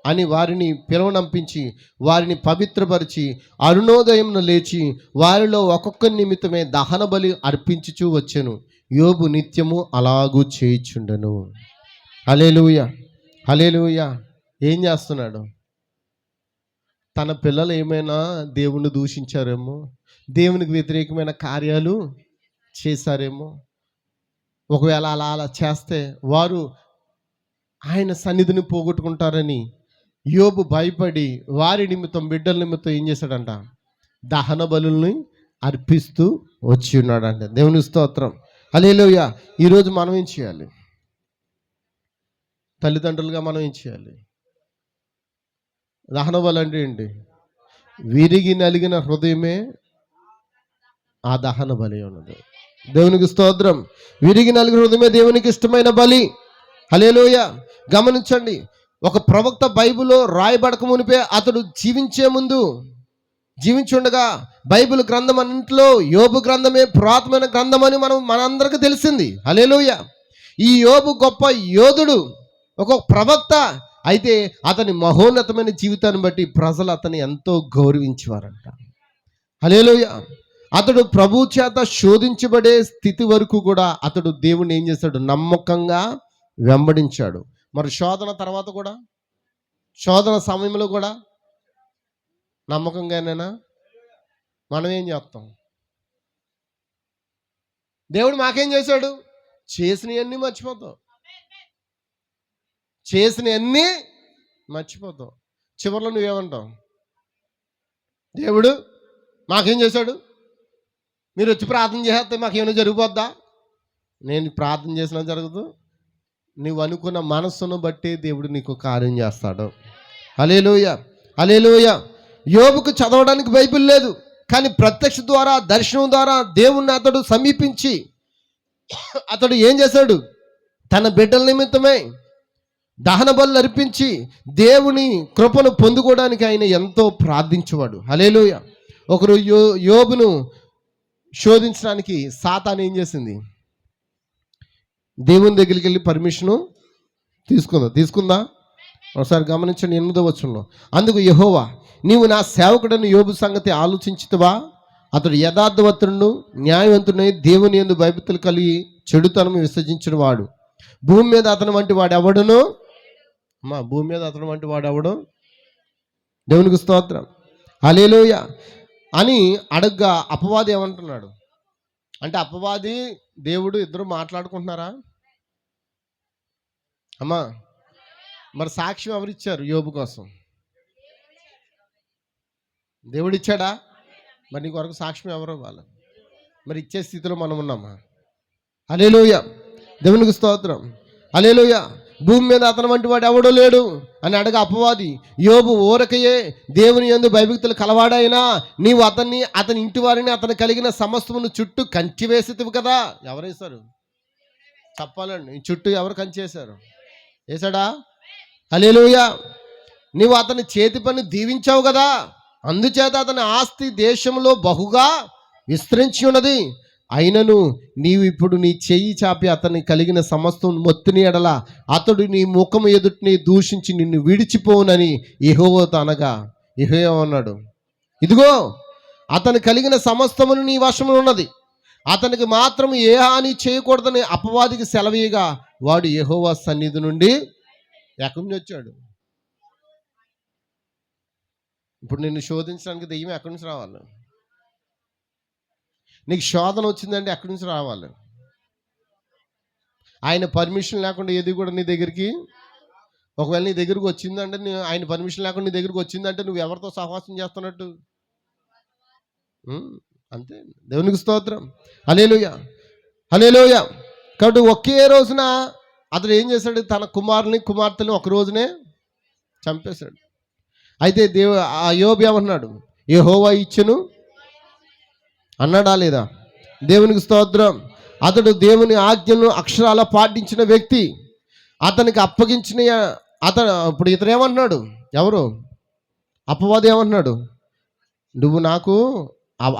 అని వారిని పిలువనంపించి వారిని పవిత్రపరిచి అరుణోదయమున లేచి వారిలో ఒక్కొక్క నిమిత్తమే దహన బలి అర్పించుచూ వచ్చెను. యోబు నిత్యము అలాగూ చేయుచుండెను. హల్లెలూయా, హల్లెలూయా. ఏం చేస్తున్నాడు? తన పిల్లలు ఏమైనా దేవుణ్ణి దూషించారేమో, దేవునికి వ్యతిరేకమైన కార్యాలు చేశారేమో, ఒకవేళ అలా చేస్తే వారు ఆయన సన్నిధిని పోగొట్టుకుంటారని యోబు భయపడి వారి నిమిత్తం, బిడ్డల నిమిత్తం ఏం చేశాడంట? దహన బలుల్ని అర్పిస్తూ వచ్చి ఉన్నాడంట. దేవుని స్తోత్రం, హల్లెలూయా. ఈరోజు మనం ఏం చేయాలి? తల్లిదండ్రులుగా మనం ఏం చేయాలి? దహన బలి అంటే ఏంటి? విరిగి నలిగిన హృదయమే ఆ దహన బలి ఉన్నది. దేవునికి స్తోత్రం. విరిగి నలిగిన హృదయమే దేవునికి ఇష్టమైన బలి. హల్లెలూయా. గమనించండి, ఒక ప్రవక్త బైబిల్లో రాయబడక మునిపే అతడు జీవించుండగా బైబిల్ గ్రంథం అన్నింటిలో యోబు గ్రంథమే పురాతనమైన గ్రంథం అని మనందరికీ తెలిసింది. హల్లెలూయా. ఈ యోబు గొప్ప యోధుడు, ఒక ప్రవక్త. అయితే అతని మహోన్నతమైన జీవితాన్ని బట్టి ప్రజలు అతన్ని ఎంతో గౌరవించేవారంట. హల్లెలూయా. అతడు ప్రభు చేత శోధించబడే స్థితి వరకు కూడా అతడు దేవుణ్ణి ఏం చేశాడు? నమ్మకంగా వెంబడించాడు. మరి శోధన తర్వాత కూడా, శోధన సమయంలో కూడా నమ్మకంగానేనా? మనం ఏం చేస్తాం? దేవుడు మాకేం చేశాడు? చేసినవన్నీ మర్చిపోతాం, చేసినవన్నీ మర్చిపోతాం. చివరిలో నువ్వేమంటావు? దేవుడు మాకేం చేశాడు? మీరు వచ్చి ప్రార్థన చేస్తే మాకేమైనా జరిగిపోద్దా? నేను ప్రార్థన చేసినా జరగదు. నువ్వు అనుకున్న మనస్సును బట్టి దేవుడు నీకు కార్యం చేస్తాడు. హల్లెలూయా, హల్లెలూయా. యోబుకు చదవడానికి బైబిల్ లేదు, కానీ ప్రత్యక్ష ద్వారా, దర్శనం ద్వారా దేవుణ్ణి అతడు సమీపించి అతడు ఏం చేశాడు? తన బిడ్డల నిమిత్తమే దహన బలులు అర్పించి దేవుని కృపను పొందుకోవడానికి ఆయన ఎంతో ప్రార్థించేవాడు. హల్లెలూయా. ఒకరు యోబును శోధించడానికి సాతాను ఏం చేసింది? దేవుని దగ్గరికి వెళ్ళి పర్మిషను తీసుకుందా? ఒకసారి గమనించండి 8వ వచనంలో. అందుకు యెహోవా, నీవు నా సేవకుడని యోబు సంగతి ఆలోచించుతవా? అతడు యథార్థవంతుడు, న్యాయవంతుడై దేవుని యందు భయభక్తులు కలిగి చెడుతనము విసర్జించిన వాడు. భూమి మీద అతని వంటి వాడు ఎవడును? భూమి మీద అతని వంటి వాడు ఎవడు? దేవునికి స్తోత్రం, హల్లెలూయా అని అడగ్గా అపవాది ఏమంటున్నాడు అంటే, అపవాది దేవుడు ఇద్దరు మాట్లాడుకుంటున్నారా? అమ్మా, మరి సాక్ష్యం ఎవరిచ్చారు యోబు కోసం? దేవుడు ఇచ్చాడా? మరి నీ కొరకు సాక్ష్యం ఎవరు ఇవ్వాలి? మరి ఇచ్చే స్థితిలో మనం ఉన్నామా? హల్లెలూయా, దేవునికి స్తోత్రం, హల్లెలూయా. భూమి మీద అతని వంటి వాడు ఎవడో లేడు అని అడగ అపవాది. యోబు ఊరకయే దేవుని యందు భయభక్తులు కలవాడైనా నీవు అతని ఇంటి వారిని అతను కలిగిన సమస్తమును చుట్టూ కంచి వేసేతివి కదా. ఎవరేశారు చెప్పాలండి? చుట్టూ ఎవరు కంచి వేశారు? వేసాడా? హల్లెలూయా. నీవు అతని చేతి పని దీవించావు కదా, అందుచేత అతని ఆస్తి దేశంలో బహుగా విస్తరించి ఉన్నది. అయినను నీవు ఇప్పుడు నీ చెయ్యి చాపి అతన్ని కలిగిన సమస్తం మొత్తిని ఎడల అతడు నీ ముఖం ఎదుటిని దూషించి నిన్ను విడిచిపోవునని యెహోవాతో అనగా, యెహోవా అన్నాడు, ఇదిగో అతను కలిగిన సమస్తమును నీ వశములో ఉన్నది, అతనికి మాత్రం ఏ హాని చేయకూడదని అపవాదికి సెలవీయగా వాడు యెహోవా సన్నిధి నుండి ఎక్కడి నుంచి వచ్చాడు? ఇప్పుడు నిన్ను శోధించడానికి దెయ్యం ఎక్కడి నుంచి రావాలి? నీకు శోధన వచ్చిందంటే ఎక్కడి నుంచి రావాలి? ఆయన పర్మిషన్ లేకుండా ఏది కూడా నీ దగ్గరికి, ఒకవేళ నీ దగ్గరికి వచ్చిందంటే ఆయన పర్మిషన్ లేకుండా నీ దగ్గరికి వచ్చిందంటే నువ్వు ఎవరితో సహవాసం చేస్తున్నట్టు? అంతే. దేవునికి స్తోత్రం. హల్లెలూయా, హల్లెలూయా. కాబట్టి ఒకే రోజున అతడు ఏం చేశాడు? తన కుమార్తెని ఒక రోజునే చంపేశాడు. అయితే ఆ యోబు ఏమన్నాడు? యెహోవా ఇచ్చెను అన్నాడా లేదా? దేవునికి స్తోత్రం. అతడు దేవుని ఆజ్ఞను అక్షరాల పాటించిన వ్యక్తి. అతనికి అప్పగించిన ఇప్పుడు ఇతను ఏమంటున్నాడు? ఎవరు? అపవాది ఏమంటున్నాడు? నువ్వు నాకు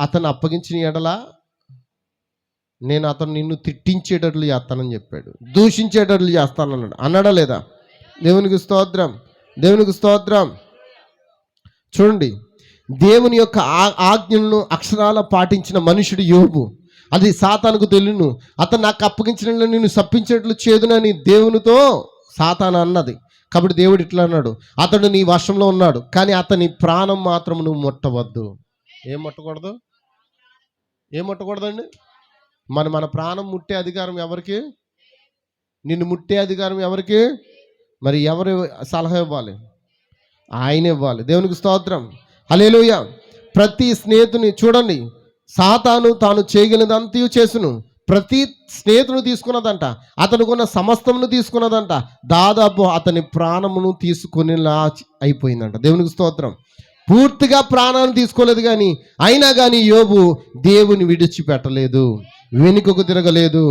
అతను అప్పగించిన ఎడలా నేను అతను నిన్ను తిట్టించేటట్లు చేస్తానని చెప్పాడు, దూషించేటట్లు చేస్తానన్నాడు. అన్నాడా లేదా? దేవునికి స్తోత్రం, దేవునికి స్తోత్రం. చూడండి, దేవుని యొక్క ఆజ్ఞలను అక్షరాల పాటించిన మనుషుడు యోబు. అది సాతానుకు తెలియను. అతను నాకు అప్పగించిన నిన్ను శపించేట్లు చేదునని దేవునితో సాతాను అన్నది. కాబట్టి దేవుడు ఇట్లా అన్నాడు, అతడు నీ వశంలో ఉన్నాడు, కానీ అతని ప్రాణం మాత్రం నువ్వు ముట్టవద్దు. ఏం ముట్టకూడదు? ఏం ముట్టకూడదండి? మన ప్రాణం ముట్టే అధికారం ఎవరికి? నిన్ను ముట్టే అధికారం ఎవరికి? మరి ఎవరు సలహా ఇవ్వాలి? ఆయన ఇవ్వాలి. దేవునికి స్తోత్రం, హల్లెలూయా. ప్రతి స్నేహితుని చూడండి, సాతాను తాను చేయగలిగినంతయు చేసును. ప్రతి స్నేహితును తీసుకున్నదంట, అతనుకున్న సమస్తమును తీసుకున్నదంట, దాదాపు అతని ప్రాణమును తీసుకునేలా అయిపోయిందంట. దేవునికి స్తోత్రం. పూర్తిగా ప్రాణాన్ని తీసుకోలేదు, కానీ అయినా కానీ యోబు దేవుని విడిచిపెట్టలేదు, వెనుకకు తిరగలేదు.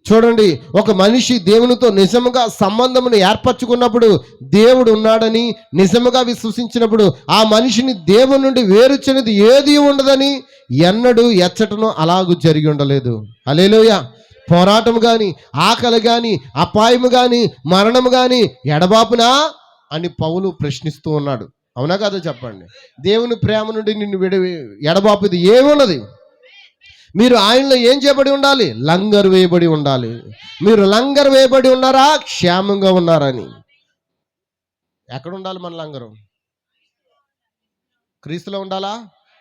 చూడండి, ఒక మనిషి దేవునితో నిజముగా సంబంధమును ఏర్పరచుకున్నప్పుడు, దేవుడు ఉన్నాడని నిజముగా విశ్వసించినప్పుడు, ఆ మనిషిని దేవుని నుండి వేరుచినది ఏది ఉండదని ఎన్నడూ ఎచ్చటను అలాగూ జరిగి ఉండలేదు. హల్లెలూయా. పోరాటం కానీ, ఆకలి కానీ, అపాయము కానీ, మరణము కానీ ఎడబాపునా అని పౌలు ప్రశ్నిస్తూ ఉన్నాడు. అవునా కాదో చెప్పండి? దేవుని ప్రేమ నుండి నిన్ను ఎడబాపుది ఏమున్నది? మీరు ఆయనలో ఏం చేయబడి ఉండాలి? లంగరు వేయబడి ఉండాలి. మీరు లంగరు వేయబడి ఉన్నారా? క్షేమంగా ఉన్నారని. ఎక్కడ ఉండాలి మన లంగరు? క్రీస్తులో ఉండాలా?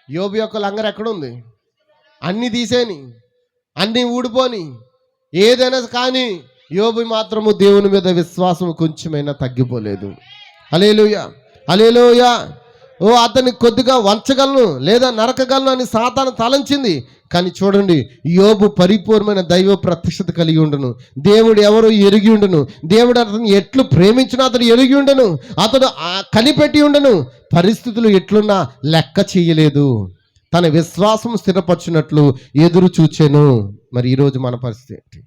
యోబు యొక్క లంగరు ఎక్కడుంది? అన్నీ తీసేని, అన్నీ ఊడిపోని, ఏదైనా కానీ యోబు మాత్రము దేవుని మీద విశ్వాసం కొంచెమైనా తగ్గిపోలేదు. హల్లెలూయా, హల్లెలూయా. అతన్ని కొద్దిగా వంచగలను లేదా నరకగలను అని సాతాను తలంచింది. కానీ చూడండి, యోబు పరిపూర్ణమైన దైవ ప్రత్యక్షత కలిగి ఉండును. దేవుడు ఎవరు ఎరిగి ఉండును. దేవుడు అతను ఎట్లు ప్రేమించినా అతను ఎరిగి ఉండను. అతడు కనిపెట్టి ఉండను. పరిస్థితులు ఎట్లున్నా లెక్క చేయలేదు. తన విశ్వాసం స్థిరపరచినట్లు ఎదురు చూచెను. మరి ఈరోజు మన పరిస్థితి ఏంటి?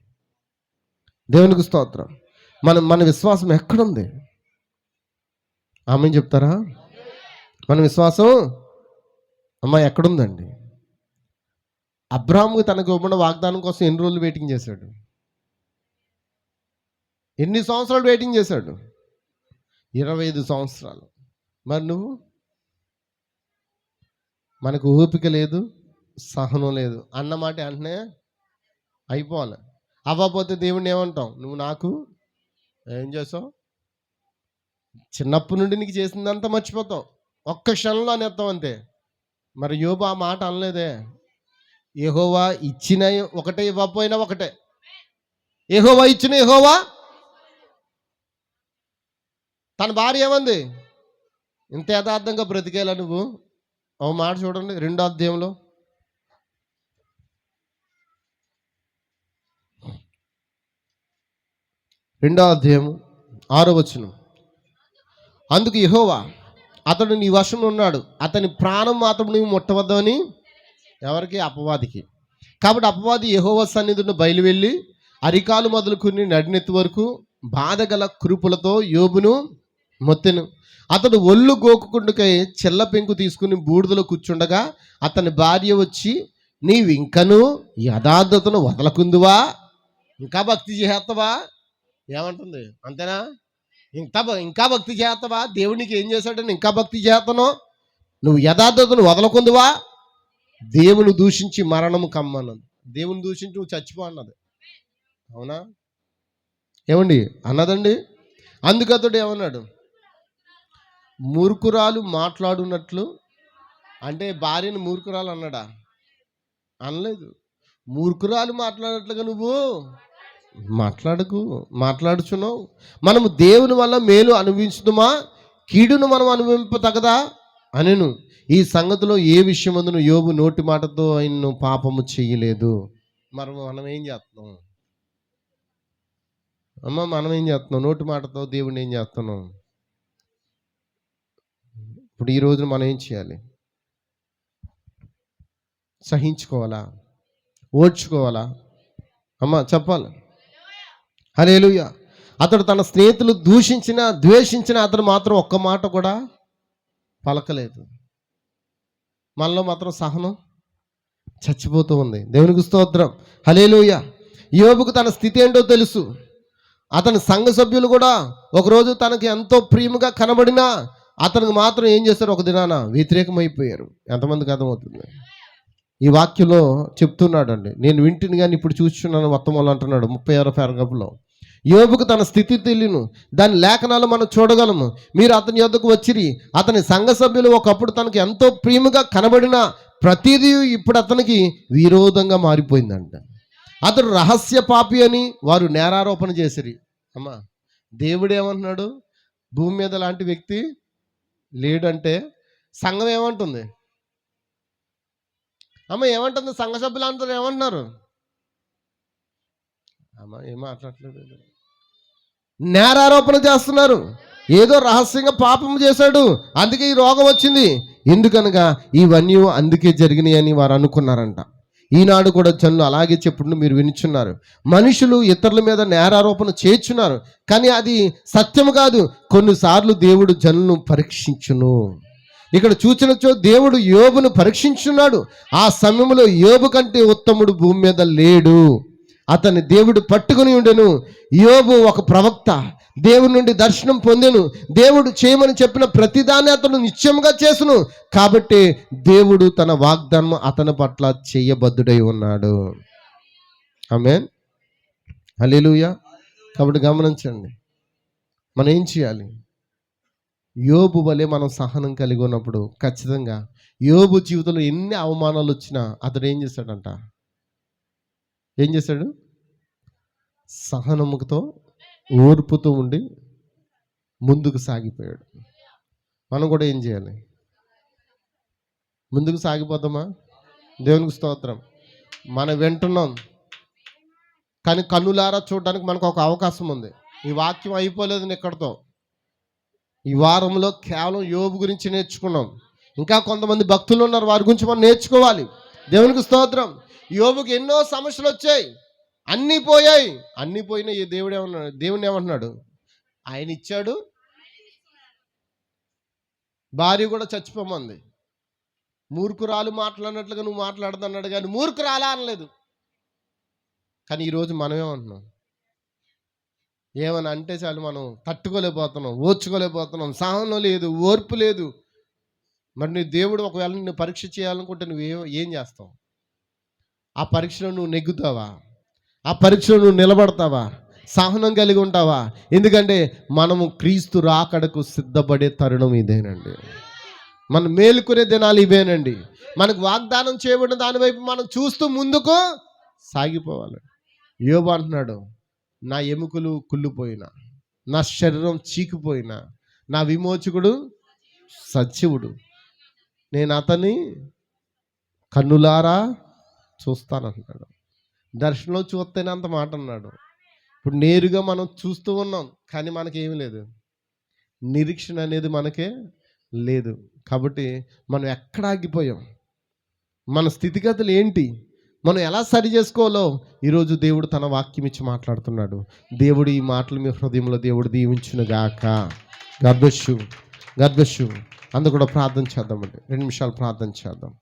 దేవునికి స్తోత్రం. మన విశ్వాసం ఎక్కడుంది? ఆమె చెప్తారా? మన విశ్వాసం అమ్మ ఎక్కడుందండి? అబ్రాహాము తనకు ఇవ్వబడిన వాగ్దానం కోసం ఎన్ని రోజులు వెయిటింగ్ చేశాడు? ఎన్ని సంవత్సరాలు వెయిటింగ్ చేశాడు? 25 సంవత్సరాలు. మరి నువ్వు? మనకు ఓపిక లేదు, సహనం లేదు అన్నమాట వెంటనే అయిపోవాలి. అవ్వకపోతే దేవుడిని ఏమంటాం? నువ్వు నాకు ఏం చేసావు? చిన్నప్పటి నుండి నీకు చేసిందంతా మర్చిపోతావు, ఒక్క క్షణంలో అనేస్తావు అంతే. మరి యోబు ఆ మాట అనలేదే. యెహోవా ఇచ్చిన ఒకటే, ఇవ్వకపోయినా ఒకటే. యెహోవా ఇచ్చిన యెహోవా. తన భార్య ఏమంది? ఇంత యథార్థంగా బ్రతికేలా నువ్వు? ఓ మాట చూడండి, 2వ అధ్యాయంలో. 6వ వచనం. అందుకు యెహోవా, అతడు నీ వశంలో ఉన్నాడు, అతని ప్రాణం మాత్రం నీవు ముట్టవద్దని. ఎవరికి? అపవాదికి. కాబట్టి అపవాది యెహోవా సన్నిధిని బయలువెళ్ళి అరికాలు మొదలుకొని నడినెత్తి వరకు బాధగల కురుపులతో యోబును మొత్తెను. అతడు ఒళ్ళు గోకుకుండుకై చెల్ల పెంకు తీసుకుని బూడిదలో కూర్చుండగా అతని భార్య వచ్చి, నీవు ఇంకను యథార్థతను వదలకుందువా? ఇంకా భక్తి చేస్తావా? ఏమంటుంది? అంతేనా? ఇంకా భక్తి చేస్తావా? దేవునికి ఏం చేశాడని ఇంకా భక్తి చేస్తాను? నువ్వు యథార్థతను వదలకుందువా? దేవుని దూషించి మరణము కమ్మన్నది. దేవుని దూషించి నువ్వు చచ్చిపో అన్నది. అవునా? ఏమండి అన్నదండి? అందుకతడు ఏమన్నాడు? మూర్ఖురాలు మాట్లాడున్నట్లు. అంటే భార్యను మూర్ఖురాలు అన్నాడా? అనలేదు. మూర్ఖురాలు మాట్లాడినట్లుగా నువ్వు మాట్లాడుచున్నావు. మనము దేవుని వల్ల మేలు అనుభవించుదుమా, కీడును మనం అనుభవింపతగదా అనెను. ఈ సంగతిలో ఏ విషయమందును యోబు నోటి మాటతో ఆయన్ను పాపము చెయ్యలేదు. మనం ఏం చేస్తున్నాం అమ్మ? మనం ఏం చేస్తున్నాం? నోటి మాటతో దేవుడిని ఏం చేస్తున్నాం? ఇప్పుడు ఈ రోజున మనం ఏం చేయాలి? సహించుకోవాలా? ఓర్చుకోవాలా? అమ్మ చెప్పాలి. హల్లెలూయా. అతడు తన స్నేహితులు ద్వేషించిన అతడు మాత్రం ఒక్క మాట కూడా పలకలేదు. మనలో మాత్రం సహనం చచ్చిపోతూ ఉంది. దేవునికి స్తోత్రం. హల్లెలూయా. యోబుకు తన స్థితి ఏంటో తెలుసు. అతని సంఘ సభ్యులు కూడా ఒకరోజు తనకి ఎంతో ప్రియముగా కనబడినా అతనికి మాత్రం ఏం చేశారు? ఒక దినాన వ్యతిరేకమైపోయారు. ఎంతమందికి అర్థమవుతుంది? ఈ వాక్యంలో చెప్తున్నాడండి. నేను వింటిని కానీ ఇప్పుడు చూస్తున్నాను మొత్తం వాళ్ళు అంటున్నాడు 36వ పారాగ్రాఫ్లో. యోబుకు తన స్థితి తెలియను, దాని లేఖనాలు మనం చూడగలము. మీరు అతని యొద్దకు వచ్చిరి, అతని సంఘ సభ్యులు ఒకప్పుడు తనకి ఎంతో ప్రియముగా కనబడిన ప్రతిదీ ఇప్పుడు అతనికి విరోధంగా మారిపోయిందంట. అతడు రహస్య పాపి అని వారు నేరారోపణ చేసిరి. అమ్మా, దేవుడు ఏమంటున్నాడు? భూమి మీద లాంటి వ్యక్తి లేడంటే సంఘం ఏమంటుంది? అమ్మ ఏమంటుంది? సంఘ సభ్యులు అందరూ ఏమంటున్నారు? అమ్మ ఏం మాట్లాడలేదు. నేరారోపణ చేస్తున్నారు. ఏదో రహస్యంగా పాపం చేశాడు, అందుకే ఈ రోగం వచ్చింది. ఎందుకనగా ఇవన్నీ అందుకే జరిగినాయి అని వారు అనుకున్నారంట. ఈనాడు కూడా జనులు అలాగే చెప్పుడు మీరు వినిచున్నారు. మనుషులు ఇతరుల మీద నేరారోపణ చేర్చున్నారు, కానీ అది సత్యము కాదు. కొన్నిసార్లు దేవుడు జనులను పరీక్షించును. ఇక్కడ చూచినచో దేవుడు యోబును పరీక్షించున్నాడు. ఆ సమయంలో యోబు కంటే ఉత్తముడు భూమి మీద లేడు. అతన్ని దేవుడు పట్టుకుని ఉండెను. యోబు ఒక ప్రవక్త, దేవుడి నుండి దర్శనం పొందెను. దేవుడు చేయమని చెప్పిన ప్రతిదాన్ని అతను నిశ్చయంగా చేసును. కాబట్టి దేవుడు తన వాగ్దానం అతని పట్ల చేయబద్ధుడై ఉన్నాడు. ఆమేన్. హల్లెలూయా. కాబట్టి గమనించండి, మనం ఏం చేయాలి? యోబు వలె మనం సహనం కలిగి ఉన్నప్పుడు ఖచ్చితంగా యోబు జీవితంలో ఎన్ని అవమానాలు వచ్చినా అతడు ఏం చేశాడంట? ఏం చేశాడు? సహనముతో ఓర్పుతో ఉండి ముందుకు సాగిపోయాడు. మనం కూడా ఏం చేయాలి? ముందుకు సాగిపోతామా? దేవునికి స్తోత్రం. మనం వింటున్నాం, కానీ కన్నులారా చూడడానికి మనకు ఒక అవకాశం ఉంది. ఈ వాక్యం అయిపోలేదు ఇక్కడితో. ఈ వారంలో కేవలం యోబు గురించి నేర్చుకున్నాం. ఇంకా కొంతమంది భక్తులు ఉన్నారు, వారి గురించి మనం నేర్చుకోవాలి. దేవునికి స్తోత్రం. యోబుకి ఎన్నో సమస్యలు వచ్చాయి, అన్నీ పోయాయి. అన్నీ పోయినా ఈ దేవుని ఏమంటున్నాడు? ఆయన ఇచ్చాడు. భార్య కూడా చచ్చిపోమంది. మూర్ఖురాలు మాట్లాడినట్లుగా నువ్వు మాట్లాడుతున్నాడు, కానీ మూర్ఖురాలా అనలేదు. కానీ ఈరోజు మనమేమంటున్నాం? ఏమని అంటే చాలు మనం తట్టుకోలేకపోతున్నాం, ఓర్చుకోలేకపోతున్నాం. సహనం లేదు, ఓర్పు లేదు. మరి నీ దేవుడు ఒకవేళ నిన్ను పరీక్ష చేయాలనుకుంటే ఏం చేస్తావు? ఆ పరీక్షలో నువ్వు నెగ్గుతావా? ఆ పరీక్షలో నువ్వు నిలబడతావా? సహనం కలిగి ఉంటావా? ఎందుకంటే మనము క్రీస్తు రాకడకు సిద్ధపడే తరుణం ఇదేనండి. మనం మేలుకునే దినాలు ఇవేనండి. మనకు వాగ్దానం చేయబడిన దాని వైపు మనం చూస్తూ ముందుకు సాగిపోవాలి. యోబు అంటున్నాడు, నా ఎముకలు కుళ్ళిపోయినా, నా శరీరం చీకిపోయినా, నా విమోచకుడు సజీవుడు, నేను అతన్ని కన్నులారా చూస్తానంటున్నాడు. దర్శనంలో చూస్తేనే అంత మాట అన్నాడు, ఇప్పుడు నేరుగా మనం చూస్తూ ఉన్నాం, కానీ మనకేమీ లేదు. నిరీక్షణ అనేది మనకే లేదు. కాబట్టి మనం ఎక్కడ ఆగిపోయాం? మన స్థితిగతులు ఏంటి? మనం ఎలా సరి చేసుకోవాలో ఈరోజు దేవుడు తన వాక్యం ఇచ్చి మాట్లాడుతున్నాడు. దేవుడు ఈ మాటలు మీ హృదయంలో దేవుడు దీవించును గాక. God bless you. God bless you. అందరూ కూడా ప్రార్థన చేద్దామండి. 2 నిమిషాలు ప్రార్థన చేద్దాం.